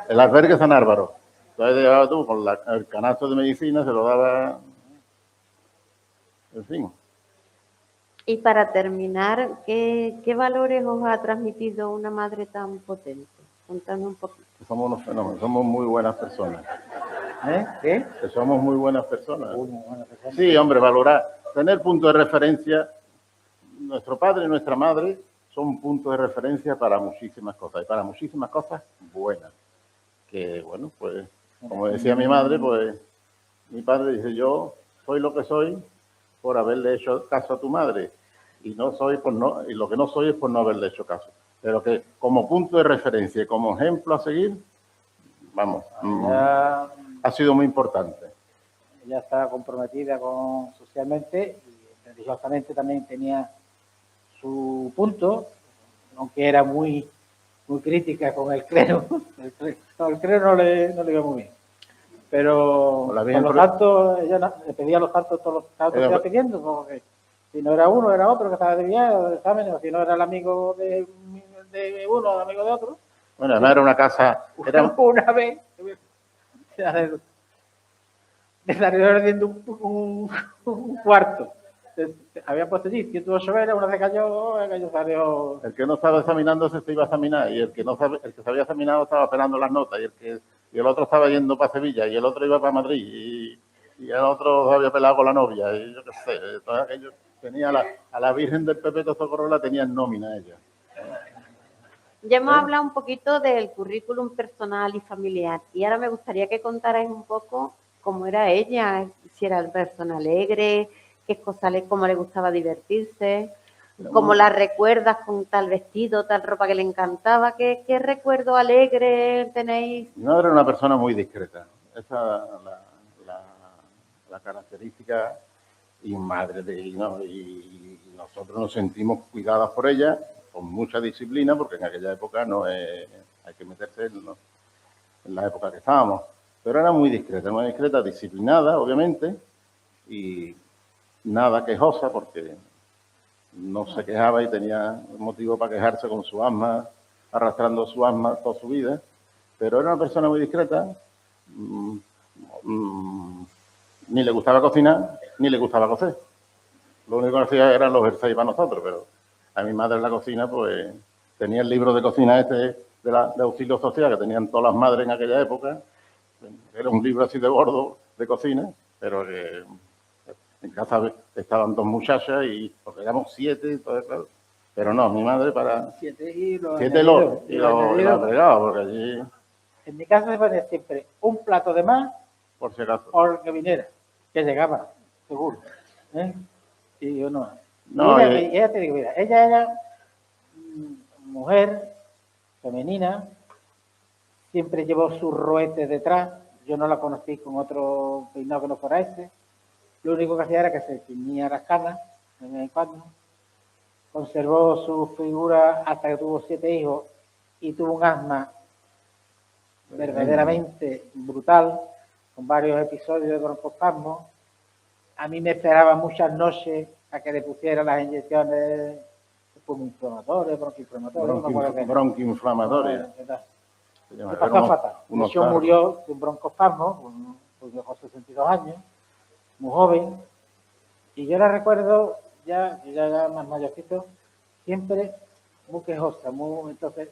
El albergue San Álvaro. Entonces llegaba tú con el canasto de medicina, se lo daba, en fin. Y para terminar, ¿qué valores os ha transmitido una madre tan potente? Contadme un poquito. Somos unos fenómenos, somos muy buenas personas. ¿Qué? Que somos muy buenas personas. Muy buenas personas. Sí, hombre, valorar, tener punto de referencia. Nuestro padre y nuestra madre son puntos de referencia para muchísimas cosas, y para muchísimas cosas buenas. Que, bueno, pues, como decía mi madre, pues, mi padre dice, yo soy lo que soy por haberle hecho caso a tu madre, y no soy y lo que no soy es por no haberle hecho caso. Pero que como punto de referencia, como ejemplo a seguir, vamos, ha sido muy importante. Ella estaba comprometida socialmente y religiosamente también tenía su punto, aunque era muy crítica con el clero. El clero no le iba muy bien. Pero con los santos, ella le pedía a los santos todos los santos que iba pidiendo, como que si no era uno, era otro que estaba de viaje o de exámenes, o si no era el amigo de uno o el amigo de otro. Bueno, además era una casa... Una vez, le salió ardiendo un cuarto. Había puesto allí 108 velas, una se cayó, salió... El que no estaba examinándose se iba a examinar, y el que se había examinado estaba esperando las notas, y el otro estaba yendo para Sevilla, y el otro iba para Madrid, y el otro se había pelado con la novia, y yo qué sé, todo aquello. Tenía a la Virgen del Perpetuo Socorro, la tenía en nómina ella. Ya hemos hablado un poquito del currículum personal y familiar, y ahora me gustaría que contarais un poco cómo era ella, si era una persona alegre, cómo le gustaba divertirse, cómo la recuerdas con tal vestido, tal ropa que le encantaba. ¿Qué recuerdo alegre tenéis? Mi madre era una persona muy discreta. Esa es la característica, y madre y nosotros nos sentimos cuidadas por ella, con mucha disciplina, porque en aquella época no hay que meterse en la época que estábamos. Pero era muy discreta, disciplinada, obviamente, y nada quejosa, porque no se quejaba y tenía motivo para quejarse con su asma, arrastrando su asma toda su vida. Pero era una persona muy discreta, ni le gustaba cocinar, ni le gustaba coser. Lo único que hacía eran los jerseys para nosotros, pero a mi madre en la cocina, pues, tenía el libro de cocina de auxilio social, que tenían todas las madres en aquella época. Era un libro así de gordo, de cocina, pero que en casa estaban dos muchachas, porque éramos 7, claro. Pero no, mi madre para... 7 y los agregados, porque allí... En mi casa se ponía siempre un plato de más Por si acaso. por que viniera, que llegaba, seguro. ¿Eh? Y yo no. No, Y ella te digo, mira, ella era mujer, femenina, siempre llevó sus roetes detrás. Yo no la conocí con otro peinado que no fuera ese. Lo único que hacía era que se teñía las canas de vez en cuando. Conservó su figura hasta que tuvo 7 hijos y tuvo un asma verdaderamente brutal, con varios episodios de broncoespasmo. A mí me esperaba muchas noches a que le pusiera las inyecciones pulmoinflamatorias, broncoinflamatorias. Broncoinflamatoria. Me pasó fatal. De hecho, murió de un broncoespasmo, con 62 años, muy joven. Y yo la recuerdo, ya más mayorcito, siempre muy quejosa. Entonces,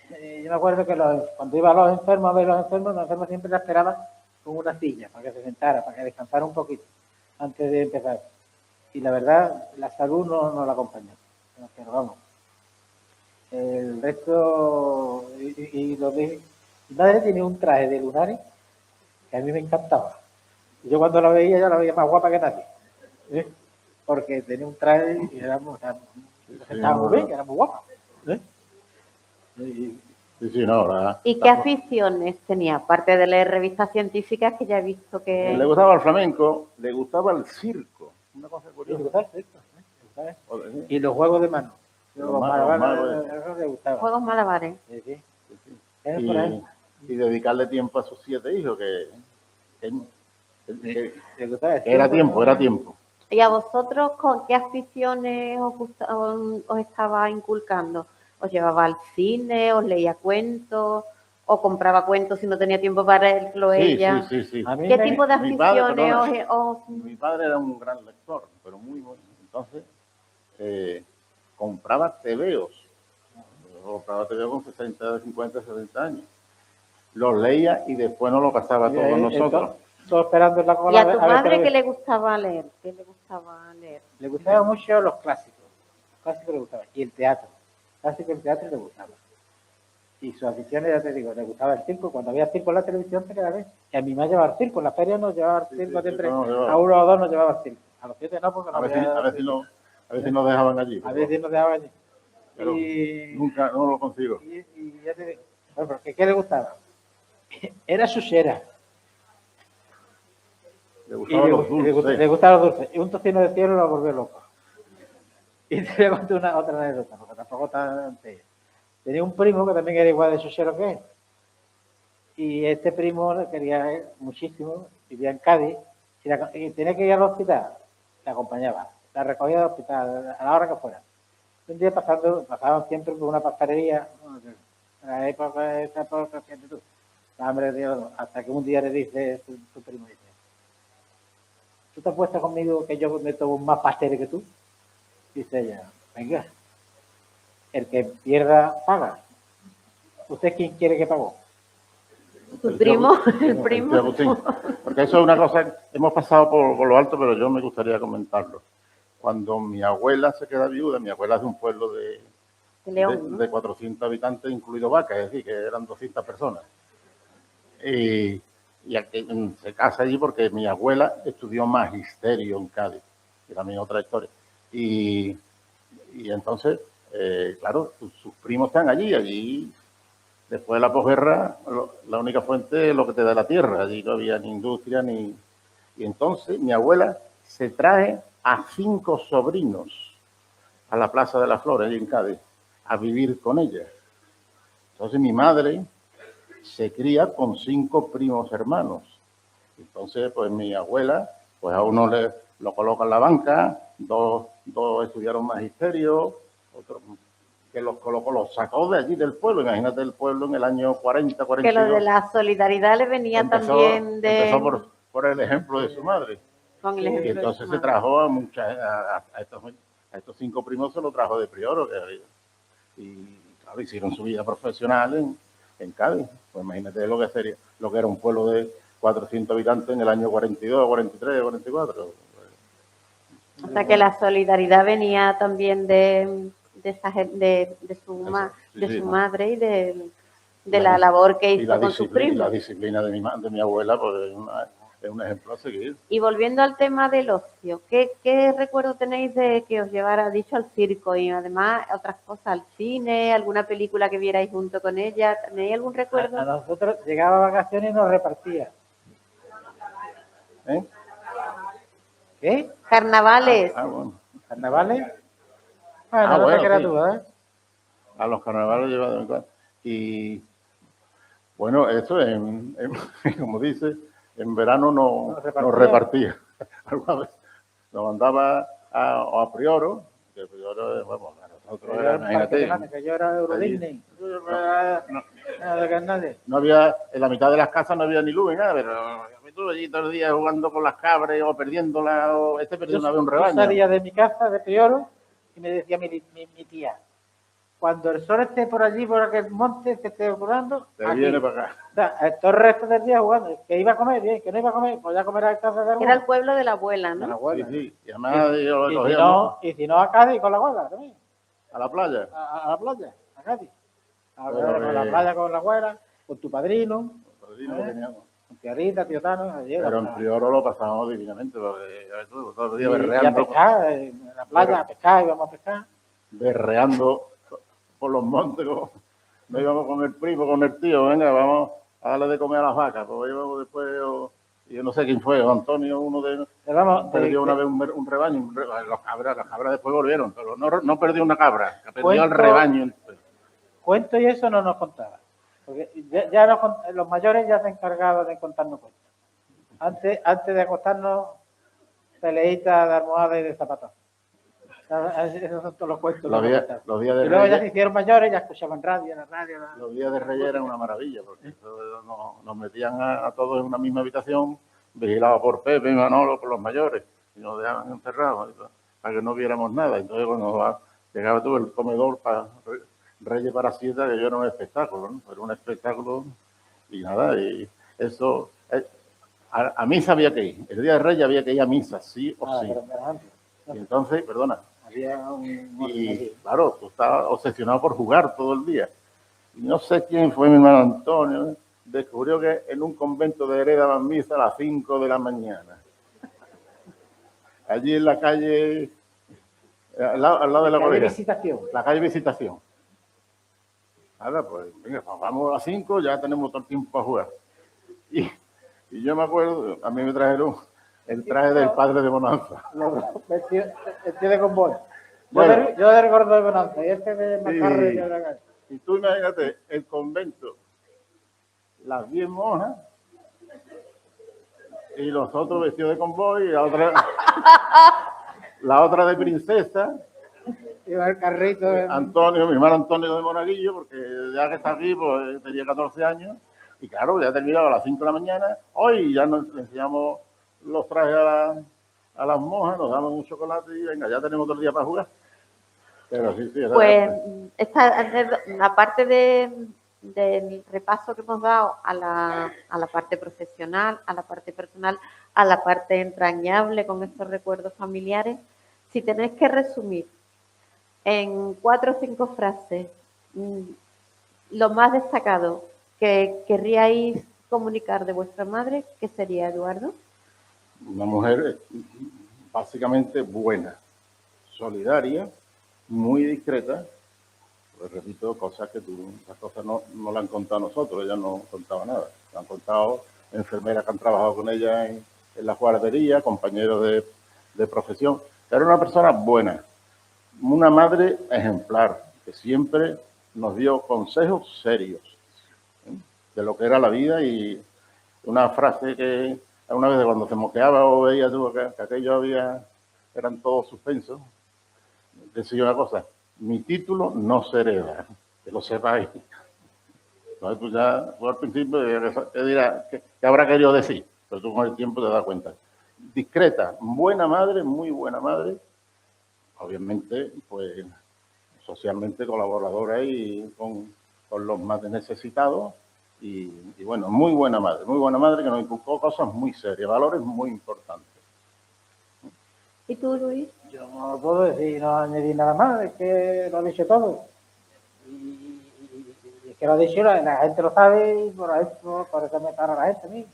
yo me acuerdo que cuando iba a los enfermos a ver los enfermos siempre la esperaban con una silla para que se sentara, para que descansara un poquito antes de empezar. Y la verdad, la salud no la acompañó. Pero vamos. El resto, y lo de mi madre tenía un traje de lunares que a mí me encantaba. Y yo cuando la veía, yo la veía más guapa que nadie. ¿Eh? Porque tenía un traje y estaba muy bien, era muy guapa. ¿Eh? Sí, no, ¿Y qué aficiones tenía? Aparte de leer revistas científicas, que ya he visto que... Le gustaba el flamenco, le gustaba el circo. Una cosa curiosa. Y los juegos de mano. Los malabares, le gustaban. Juegos malabares. Sí. Y dedicarle tiempo a sus 7 hijos, que era tiempo. ¿Y a vosotros con qué aficiones os estaba inculcando? ¿Os llevaba al cine, os leía cuentos, o compraba cuentos si no tenía tiempo para leerlo ella? Sí. ¿Qué tipo de aficiones Mi padre era un gran lector, pero muy bueno. Entonces, compraba tebeos. Compraba tebeos con 60, 50, 70 años. Los leía y después nos lo gastaba todos nosotros. Todo esperando en la cola. ¿Y a tu madre qué le gustaba leer? Le gustaban mucho los clásicos. Los clásicos le gustaban. Y el teatro. El teatro le gustaba. Y sus aficiones, ya te digo, le gustaba el circo. Cuando había circo en la televisión, te quedaba bien. Y a mi madre llevaba el circo. En la feria nos llevaba el circo siempre. A uno o dos nos llevaba el circo. A los 7 no, porque a veces nos dejaban allí. A veces nos dejaban allí. Pero nunca no lo consigo. Y ya te digo, bueno, ¿qué le gustaba? Era susera. Le gustaban los dulces. Le gustaban los dulces. Y un tocino de cielo lo volvió loco. Y te voy a contar otra anécdota, porque tampoco tan bella. Tenía un primo que también era igual de susero que él. Y este primo le quería él muchísimo, vivía en Cádiz, y tenía que ir al hospital, la acompañaba, la recogía del hospital a la hora que fuera. Un día pasaban siempre por una pastarería, en la época, hasta que un día le dice su primo, dice, ¿tú te apuestas conmigo que yo me tomo más pasteles que tú? Dice ella, venga, el que pierda paga. ¿Usted quién quiere que pagó? ¿Tu primo? El primo. Porque eso es una cosa, hemos pasado por lo alto, pero yo me gustaría comentarlo. Cuando mi abuela se queda viuda, mi abuela es de un pueblo de León, ¿no? de 400 habitantes, incluido Vaca, es decir, que eran 200 personas. Y se casa allí porque mi abuela estudió magisterio en Cádiz, que también es otra historia. Y entonces, claro, sus primos están allí. Después de la posguerra, la única fuente es lo que te da la tierra. Allí no había ni industria ni... Y entonces mi abuela se trae a 5 sobrinos a la Plaza de las Flores, allí en Cádiz, a vivir con ella. Entonces mi madre se cría con 5 primos hermanos. Entonces, pues mi abuela, pues a uno lo coloca en la banca, dos estudiaron magisterio, otro que los colocó, los sacó de allí del pueblo. Imagínate el pueblo en el año 40, 42. Que lo de la solidaridad le venía también de... Empezó por el ejemplo de su madre. Con el ejemplo y entonces se trajo a estos 5 primos, se lo trajo de Prioro. Y claro, hicieron su vida profesional en Cádiz. Pues imagínate lo que era un pueblo de 400 habitantes en el año 42, 43, 44. O sea que la solidaridad venía también de su madre y de la labor que hizo con sus y la primos. disciplina de mi abuela, pues es un ejemplo a seguir. Y volviendo al tema del ocio, ¿qué recuerdo tenéis de que os llevara, dicho, al circo y además otras cosas, al cine, alguna película que vierais junto con ella? ¿Tenéis algún recuerdo? A nosotros llegaba a vacaciones y nos repartía. ¿Eh? ¿Qué? Carnavales. Bueno. ¿Carnavales? Bueno, no Bueno, te creas sí. tú, ¿eh? A los carnavales lleva de vez en cuando. Y bueno, eso como dice, en verano nos repartía. Alguna vez nos mandaba a Prioro, que Prioro, vamos, a nosotros era, imagínate. Que yo era Euro allí, Disney. no, Nada de nadie. no había, en la mitad de las casas no había ni luz ni nada, pero yo estuve allí todo el día jugando con las cabras o perdiéndolas, o perdió una vez un Yo rebaño. salía de mi casa, de Prioro, y me decía mi tía, cuando el sol esté por allí, por aquel monte que esté ocurriendo, Te viene para acá. O sea, todo el resto del día jugando. Que iba a comer, bien, que no iba a comer, pues ya comerá en casa de Era el pueblo de la abuela, de la ¿no? abuela. Sí, sí. Y además yo lo Y cogíamos si no, a Cádiz con la abuela también. a la playa. A la playa, a Cádiz. A Pero, ver, con la playa con la abuela, con tu padrino, Padrino que teníamos. con tía Rita, tío Tano. Allí era Pero en para- Prioro lo pasábamos divinamente, porque ya ves tú, todo el día y a berreando, pescar, en la playa, a pescar, íbamos a pescar. berreando por los montes. No íbamos con el primo, con el tío, venga, vamos a darle de comer a las vacas. Pues íbamos después, y yo no sé quién fue, Antonio, uno de Pero vamos, perdió una vez un rebaño, las cabras después volvieron, pero no perdió una cabra, perdió el rebaño. Cuento y eso no nos contaba. Porque ya los mayores ya se encargaban de contarnos cuentos. Antes de acostarnos, peleitas de almohada y de zapatos. Esos son todos los cuentos. Los días de Y luego ya Reyes, se hicieron mayores, ya escuchaban radio. los días de Reyes eran una maravilla, porque nos metían a todos en una misma habitación, vigilados por Pepe y Manolo, por los mayores, y nos dejaban encerrados para que no viéramos nada. Entonces cuando llegaba todo el comedor para Reyes para Siete, que yo era un espectáculo, ¿no? Era un espectáculo y nada, y eso, a misa había que ir. El día de Reyes había que ir a misa, sí o sí. Y entonces, perdona, y claro, tú estabas obsesionado por jugar todo el día. Y no sé quién fue mi hermano Antonio, descubrió que en un convento de Hereda daban misa a las 5 de la mañana. Allí en la calle, al lado de la colegio. La calle Visitación. Nada, pues venga, vamos a las 5, ya tenemos todo el tiempo para jugar. Y yo me acuerdo, a mí me trajeron el traje del padre de Bonanza. Vestido de convoy. Bueno. Yo de gordo de Bonanza, y este de Macarre y de la calle. Y tú imagínate, el convento, las 10 monjas, y los otros vestidos de convoy, y la otra de princesa, Iba el carrito de... Antonio, mi hermano Antonio de Monaguillo, porque ya que está aquí, pues tenía 14 años, y claro, ya terminaba a las 5 de la mañana, hoy ya nos enseñamos los trajes a las monjas, nos damos un chocolate y venga, ya tenemos todo el día para jugar. Pero sí, pues aparte del repaso que hemos dado a la parte profesional, a la parte personal, a la parte entrañable con estos recuerdos familiares, si tenéis que resumir en 4 o 5 frases lo más destacado que querríais comunicar de vuestra madre, ¿qué sería, Eduardo? Una mujer básicamente buena, solidaria, muy discreta. Pues repito, cosas que las cosas no la han contado a nosotros, ella no contaba nada. La han contado enfermeras que han trabajado con ella en la guardería, compañeros de profesión. Era una persona buena, una madre ejemplar, que siempre nos dio consejos serios de lo que era la vida, y una frase que una vez cuando se moqueaba o veía tú que aquello eran todos suspensos, decía una cosa: mi título no se hereda, que lo sepáis. Entonces tú al principio te dirás ¿qué habrá querido decir? Pero tú con el tiempo te das cuenta. Discreta, buena madre, muy buena madre, obviamente pues socialmente colaboradora y con los más necesitados, y bueno, muy buena madre que nos inculcó cosas muy serias, valores muy importantes. ¿Y tú, Luis? Yo no lo puedo decir, no añadir nada más, es que lo ha dicho todo. Y es que lo ha dicho, la gente lo sabe y por eso me para la gente a mí.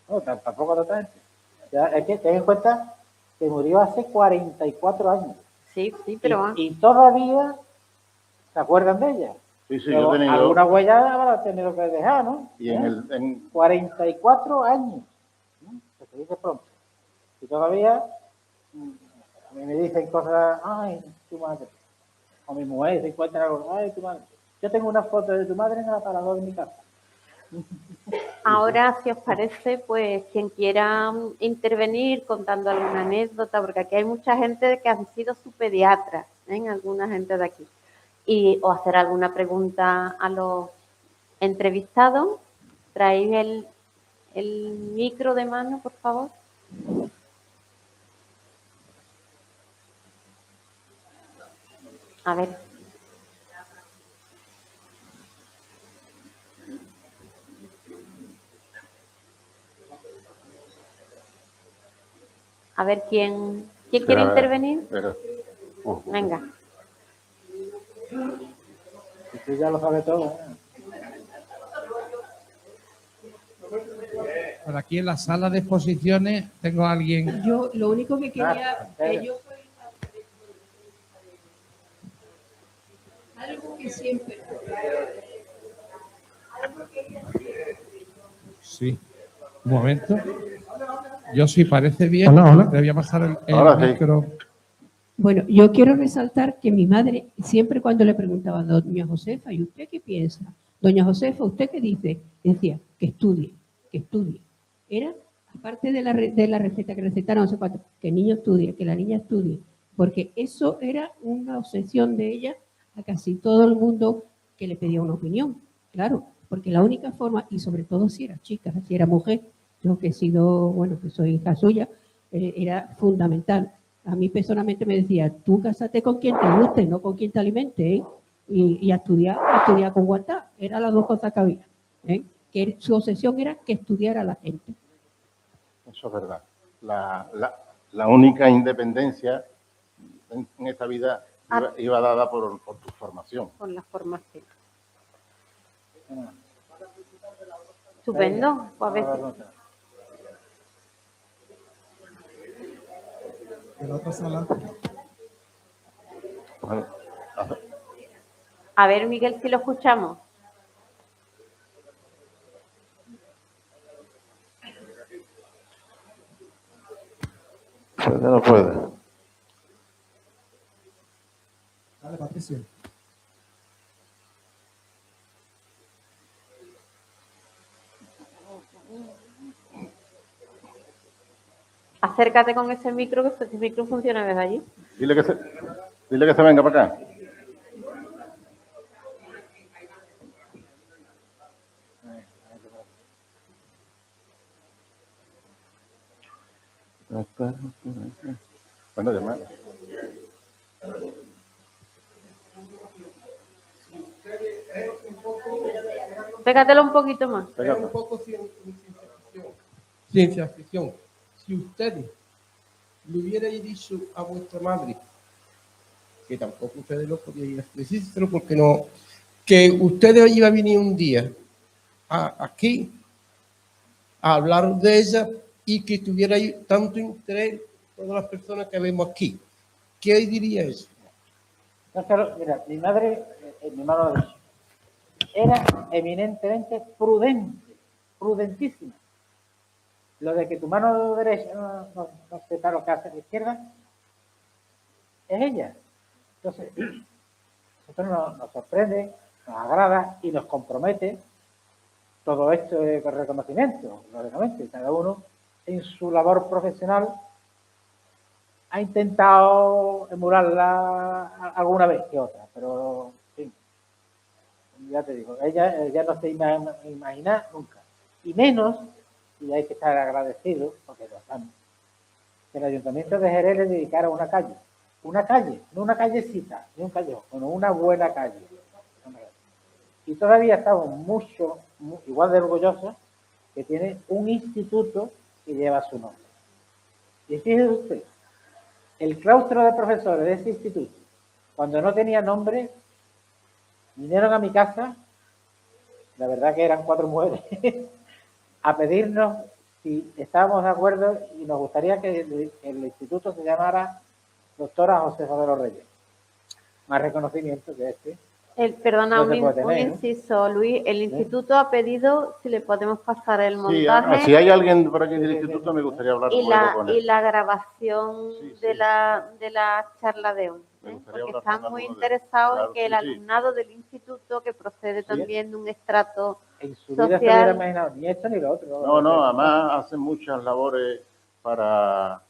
No, tampoco tanta gente. Ya, es que ten en cuenta que murió hace 44 años. Sí, pero... Y todavía se acuerdan de ella. Sí, sí, Pero yo he tenido... alguna huella habrá tenido que dejar, ¿no? Y en 44 años. ¿No? Se dice pronto. Y todavía a mí me dicen cosas, ay, tu madre. O mi mujer se encuentra algo, ay, tu madre. Yo tengo una foto de tu madre en el aparador de mi casa. Ahora, si os parece, pues quien quiera intervenir contando alguna anécdota, porque aquí hay mucha gente que han sido su pediatra, alguna gente de aquí, o hacer alguna pregunta a los entrevistados. Traéis el micro de mano, por favor. A ver. A ver, ¿quién quiere intervenir? Venga. Usted ya lo sabe todo. Por aquí en la sala de exposiciones tengo a alguien. Yo lo único que quería, yo soy algo que siempre. Sí, un momento. Yo sí, parece bien. Hola, hola. Le voy a pasar el Ahora sí. micro. Bueno, yo quiero resaltar que mi madre, siempre cuando le preguntaba a doña Josefa, ¿y usted qué piensa? Doña Josefa, ¿usted qué dice? Decía, que estudie, que estudie. Era, aparte de la receta que recetaron, no sé cuánto, que el niño estudie, que la niña estudie. Porque eso era una obsesión de ella a casi todo el mundo que le pedía una opinión. Claro, porque la única forma, y sobre todo si era chica, si era mujer, yo que he sido, bueno, que soy hija suya, era fundamental. A mí personalmente me decía, tú cásate con quien te guste, no con quien te alimente, ¿eh? Y a estudiar con guantá. Eran las dos cosas que había. Que su obsesión era que estudiara la gente. Eso es verdad. La única independencia en esta vida iba dada por tu formación. Por la formación. Estupendo. Pues a ver. En la otra sala. Bueno, A ver, Miguel, si lo escuchamos. pues ya no puede. Dale, Patricio. Acércate con ese micro, que ese micro funciona desde allí. Dile que se venga para acá. Bueno, además. Pégatelo un poquito más. Pégate. Un poco ciencia ficción. Si ustedes le hubierais dicho a vuestra madre, que tampoco ustedes lo podían decírselo porque no, que ustedes iban a venir un día aquí a hablar de ella y que tuviera tanto interés todas las personas que vemos aquí, ¿qué diría eso? Entonces, mira, mi madre, mi mamá lo ha dicho, era eminentemente prudente, prudentísima. Lo de que tu mano derecha no sepa lo que hace la izquierda, es ella. Entonces, nosotros nos sorprende, nos agrada y nos compromete todo esto de reconocimiento, lógicamente. Cada uno en su labor profesional ha intentado emularla alguna vez que otra, pero en fin, ya te digo, ella no se imagina nunca, y menos, y hay que estar agradecido, porque lo estamos, que el Ayuntamiento de Jerez le dedicara una calle, no una callecita, ni un callejón, sino una buena calle. Y todavía estamos igual de orgullosos que tiene un instituto que lleva su nombre. Y fíjese usted, el claustro de profesores de ese instituto, cuando no tenía nombre, vinieron a mi casa la verdad que eran 4 mujeres, a pedirnos si estábamos de acuerdo y nos gustaría que el instituto se llamara Doctora Josefa de los Reyes. Más reconocimiento que este. Perdona, No se puede un tener, ¿no? inciso, Luis. El instituto ha pedido si le podemos pasar el Sí, montaje si hay alguien por aquí del instituto, me gustaría hablar y un poquito con y él. la grabación Sí, sí. de la charla de hoy. Me gustaría Porque hablar están con muy alguno de ellos. interesados Claro, en que sí, el sí. alumnado del instituto, que procede también de un estrato En su vida se social. hubiera imaginado ni esto ni lo otro. No, además hacen muchas labores para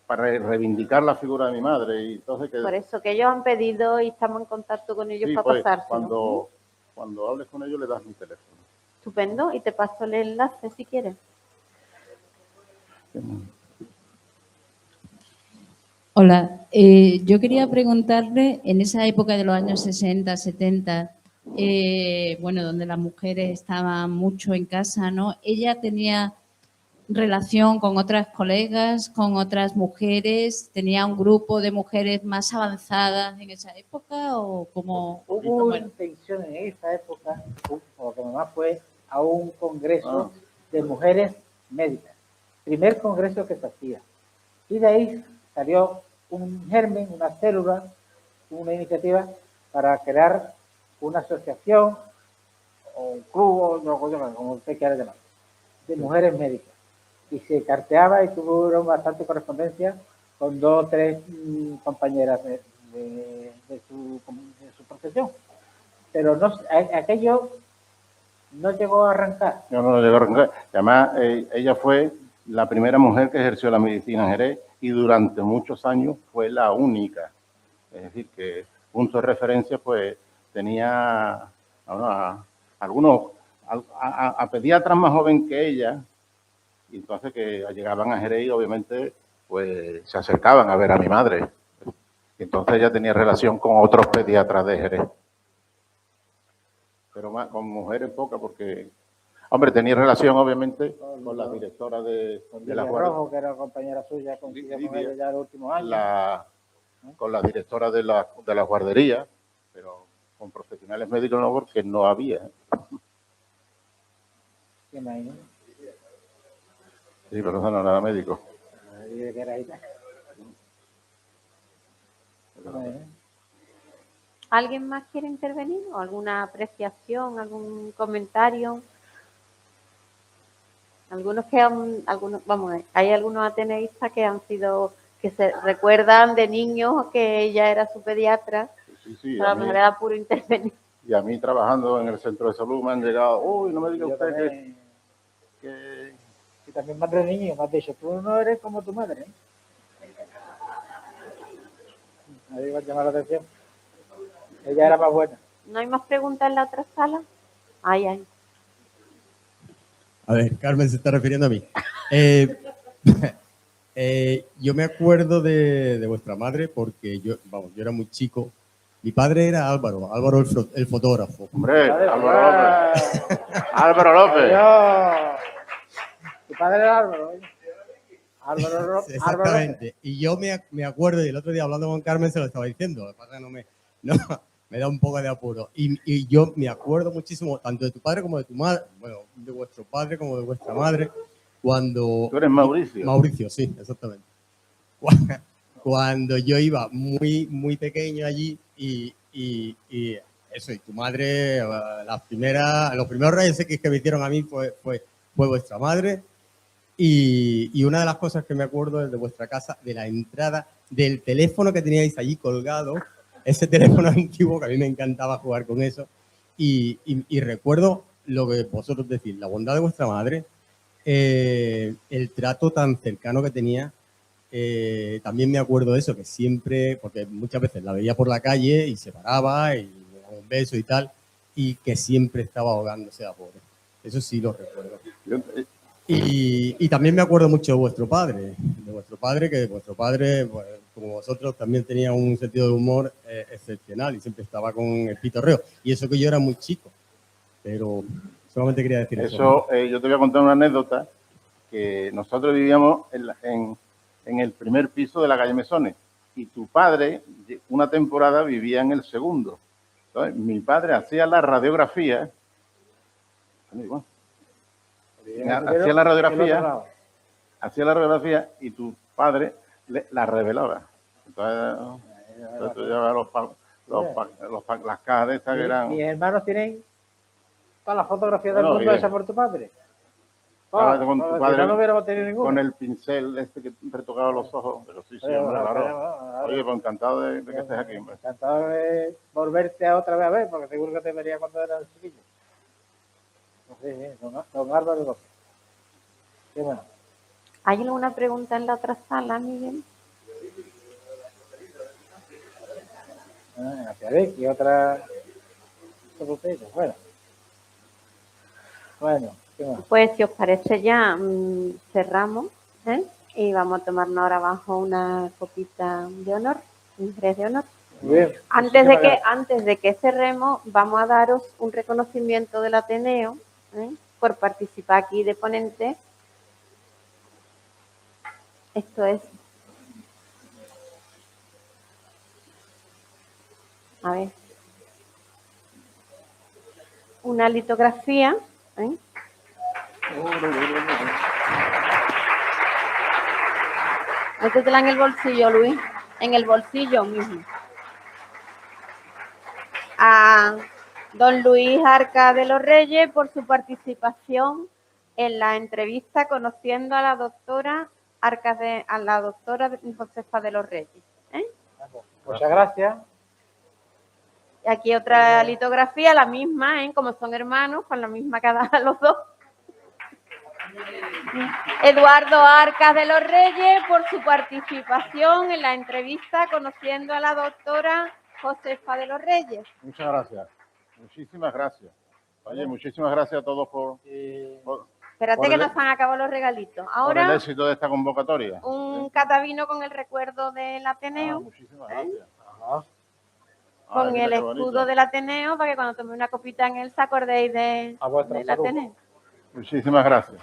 reivindicar la figura de mi madre. Y entonces Por eso que ellos han pedido y estamos en contacto con ellos sí, para pues, pasárselo. cuando hables con ellos le das mi teléfono. Estupendo, y te paso el enlace si quieres. Hola, yo quería preguntarle, en esa época de los años 60, 70, bueno, donde las mujeres estaban mucho en casa, ¿no? ¿Ella tenía relación con otras colegas, con otras mujeres? ¿Tenía un grupo de mujeres más avanzadas en esa época o cómo? Hubo Bueno, intención en esa época, porque mamá fue a un congreso de mujeres médicas, primer congreso que se hacía. Y de ahí salió un germen, una célula, una iniciativa para crear una asociación o un club, o no, como usted quiera llamar, de mujeres médicas. Y se carteaba y tuvieron bastante correspondencia con 2 o 3 compañeras de su profesión. Pero no, aquello no llegó a arrancar. No llegó a arrancar. Además, ella fue la primera mujer que ejerció la medicina en Jerez y durante muchos años fue la única. Es decir, que punto de referencia, pues tenía a pediatras más jóvenes que ella, y entonces que llegaban a Jerez y obviamente pues se acercaban a ver a mi madre. Entonces ella tenía relación con otros pediatras de Jerez. Pero más con mujeres pocas porque, hombre, tenía relación obviamente con la directora de la Rojo, que era compañera suya, coincidió con ella ya en los últimos años. Con la directora de la guardería, pero con profesionales médicos no, porque no había. ¿Qué imagino? Sí, pero eso no era médico. ¿Alguien más quiere intervenir? ¿O alguna apreciación, algún comentario? Hay algunos ateneístas que han sido, que se recuerdan de niños que ella era su pediatra. Sí, a lo mejor era puro intervenir. Y a mí trabajando en el centro de salud me han llegado, uy, no me diga usted también, que... Y también madre de niños, me has dicho, tú no eres como tu madre. Ahí va a llamar la atención. Ella era más buena. ¿No hay más preguntas en la otra sala? Ay. A ver, Carmen se está refiriendo a mí. Yo me acuerdo de vuestra madre porque yo era muy chico. Mi padre era Álvaro el fotógrafo. Hombre, Álvaro López. Álvaro López. Tu padre era Álvaro. Álvaro López. Exactamente. Y yo me acuerdo, y el otro día hablando con Carmen se lo estaba diciendo. Lo que pasa es que me da un poco de apuro. Y yo me acuerdo muchísimo, tanto de tu padre como de tu madre, bueno, de vuestro padre como de vuestra madre, cuando... ¿Tú eres Mauricio? Mauricio, sí, exactamente. Cuando yo iba muy pequeño allí y eso, y tu madre, los primeros rayos X que me hicieron a mí fue vuestra madre. Y una de las cosas que me acuerdo es de vuestra casa, de la entrada, del teléfono que teníais allí colgado, ese teléfono antiguo que a mí me encantaba jugar con eso. Y recuerdo lo que vosotros decís, la bondad de vuestra madre, el trato tan cercano que tenía. También me acuerdo de eso, que siempre, porque muchas veces la veía por la calle y se paraba y me daba un beso y tal, y que siempre estaba ahogándose a pobre. Eso sí lo recuerdo. Y también me acuerdo mucho de vuestro padre, que vuestro padre, pues, como vosotros, también tenía un sentido de humor excepcional y siempre estaba con el pitorreo. Y eso que yo era muy chico, pero solamente quería decir eso. Yo te voy a contar una anécdota, que nosotros vivíamos en el primer piso de la calle Mesones y tu padre una temporada vivía en el segundo. Entonces, mi padre hacía la radiografía. Hacía la radiografía. Hacía la radiografía y tu padre la revelaba. Entonces tú llevabas las cajas de estas que eran... Mis hermanos tienen todas las fotografías del Bueno, mundo bien. hechas por tu padre. Ahora con tu Si padre, no hubiéramos tenido ninguna. con el pincel este que retocaba los ojos. Pero sí, hombre, claro. Oye, pues encantado de que estés aquí, hombre. Encantado de volverte a otra vez a ver, porque seguro que te vería cuando eras chiquillo. Sí, don Álvaro López. Qué bueno. ¿Hay alguna pregunta en la otra sala, Miguel? Hacia ver, y otra botella. Bueno, ¿qué más? Pues si os parece ya cerramos, ¿eh? Y vamos a tomarnos ahora abajo una copita de honor, un jerez de honor. Muy bien. Antes de que cerremos, vamos a daros un reconocimiento del Ateneo, ¿eh? Por participar aquí de ponente. Esto es, a ver, una litografía, ¿eh? Métetela en el bolsillo, Luis, en el bolsillo mismo. A don Luis Arca de los Reyes por su participación en la entrevista conociendo a la doctora Josefa de los Reyes. ¿Eh? Muchas gracias. Y aquí otra litografía, la misma, ¿eh? Como son hermanos, con la misma cada los dos. Eduardo Arcas de los Reyes por su participación en la entrevista conociendo a la doctora Josefa de los Reyes. Muchas gracias. Muchísimas gracias. Oye, muchísimas gracias a todos por Espérate que nos han acabado los regalitos. el Ahora éxito de esta convocatoria. un catavino con el recuerdo del Ateneo, Muchísimas gracias. con mira el qué escudo bonito. del Ateneo, para que cuando tome una copita en él se acordéis del Ateneo. Muchísimas gracias.